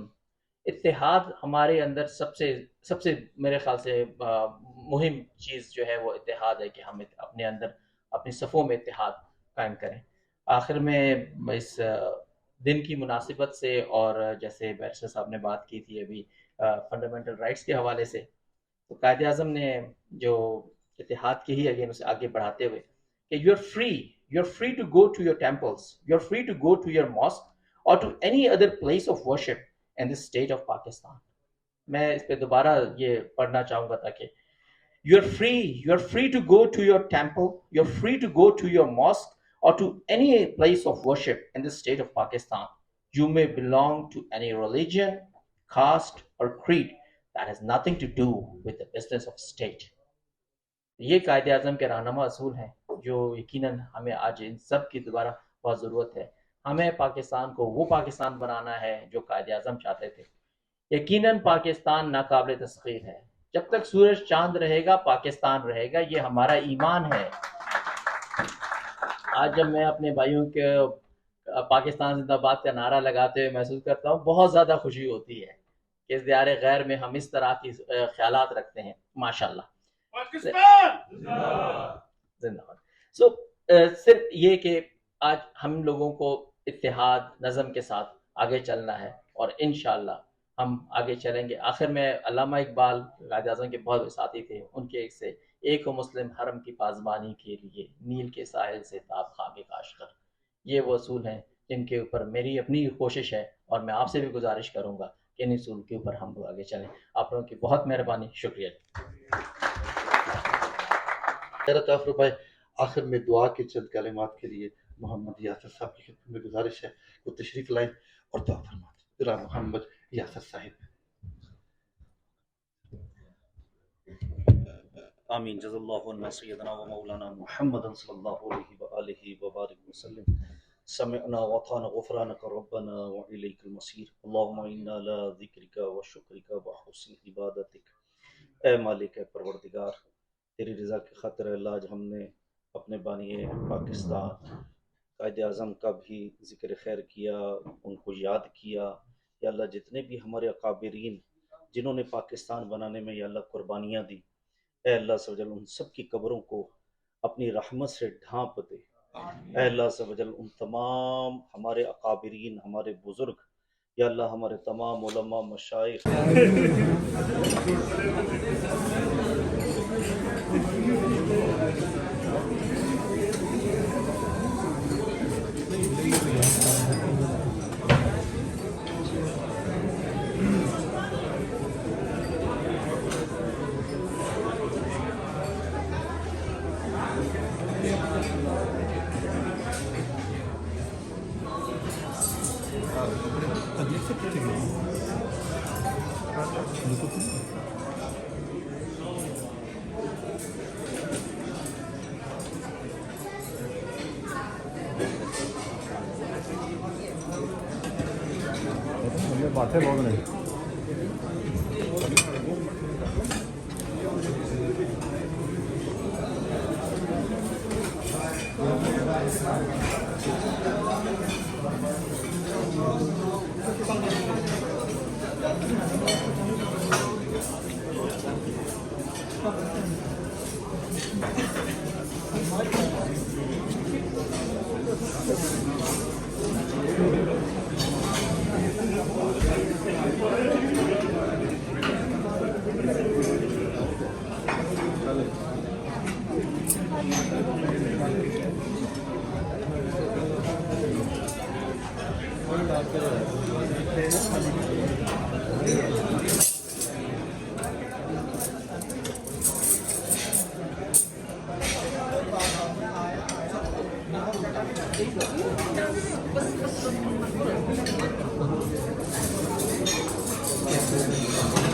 इत्तेहाद हमारे अंदर सबसे मेरे ख्याल से मुहिम चीज़ जो है वो इत्तेहाद है कि हम अपने अंदर अपनी सफ़ों में इत्तेहाद कायम करें। आखिर में इस दिन की मुनासिबत से, और जैसे बैरिस्टर साहब ने बात की थी अभी فنڈامنٹل رائٹس کے حوالے سے. تو قائد اعظم نے جو اتحاد کی ہی اگین اسے آگے بڑھاتے ہوئے کہ you are free to go to your temples, you are free to go to your mosques or to any other place of worship in this state of Pakistan. میں اس پہ دوبارہ یہ پڑھنا چاہوں گا تاکہ you are free to go to your temple, you're free to go to your mosque or to any place of worship in the state of Pakistan. You may belong to any religion, caste or creed. That has nothing to do with the business of state. یہ قائد اعظم کے رہنما اصول ہیں جو یقیناً ہمیں آج ان سب کی دوبارہ بہت ضرورت ہے. ہمیں پاکستان کو وہ پاکستان بنانا ہے جو قائد اعظم چاہتے تھے. یقیناً پاکستان ناقابل تسخیر ہے. جب تک سورج چاند رہے گا پاکستان رہے گا, یہ ہمارا ایمان ہے. آج جب میں اپنے بھائیوں کے پاکستان زندہ باد کا نعرہ لگاتے ہوئے محسوس کرتا ہوں, بہت زیادہ خوشی ہوتی ہے کہ اس دیار غیر میں ہم اس طرح کی خیالات رکھتے ہیں. ماشاءاللہ زندہ باد. سو صرف یہ کہ آج ہم لوگوں کو اتحاد نظم کے ساتھ آگے چلنا ہے اور انشاءاللہ ہم آگے چلیں گے. آخر میں علامہ اقبال قائد اعظم کے بہت ساتھی تھے, ان کے ایک مسلم حرم کی پاسبانی کے لیے نیل کے ساحل سے تاب خاک کاش کر. یہ وہ اصول ہیں جن کے اوپر میری اپنی کوشش ہے اور میں آپ سے بھی گزارش کروں گا کہ ان اصول کے اوپر ہم لوگ آگے چلیں. آپ لوگوں کی بہت مہربانی, شکریہ. فرمائے آخر میں دعا کے چند کلمات کے لیے محمد یاسر صاحب کی خدمت میں گزارش ہے وہ تشریف لائیں اور دعا فرمائیں. جناب محمد یاسر صاحب. آمین. جزا اللہ عنا سیدنا و مولانا محمد صلی اللہ علیہ وآلہ وبارک وسلم. سمعنا وطانا غفرانک ربنا وإلیک المصیر. اللہم انا علی ذکرک و شکرک و حسن عبادتک. اے مالک, اے پروردگار, تیری رضا کی خاطر اللہ آج ہم نے اپنے بانی پاکستان قائد اعظم کا بھی ذکر خیر کیا, ان کو یاد کیا. یا اللہ جتنے بھی ہمارے اکابرین جنہوں نے پاکستان بنانے میں یا اللہ قربانیاں دی, اے اللہ سب جل ان سب کی قبروں کو اپنی رحمت سے ڈھانپ دے. اے اللہ سب جل ان تمام ہمارے اکابرین, ہمارے بزرگ, یا اللہ ہمارے تمام علماء مشائخ باتیں بہت نہیں. Yes.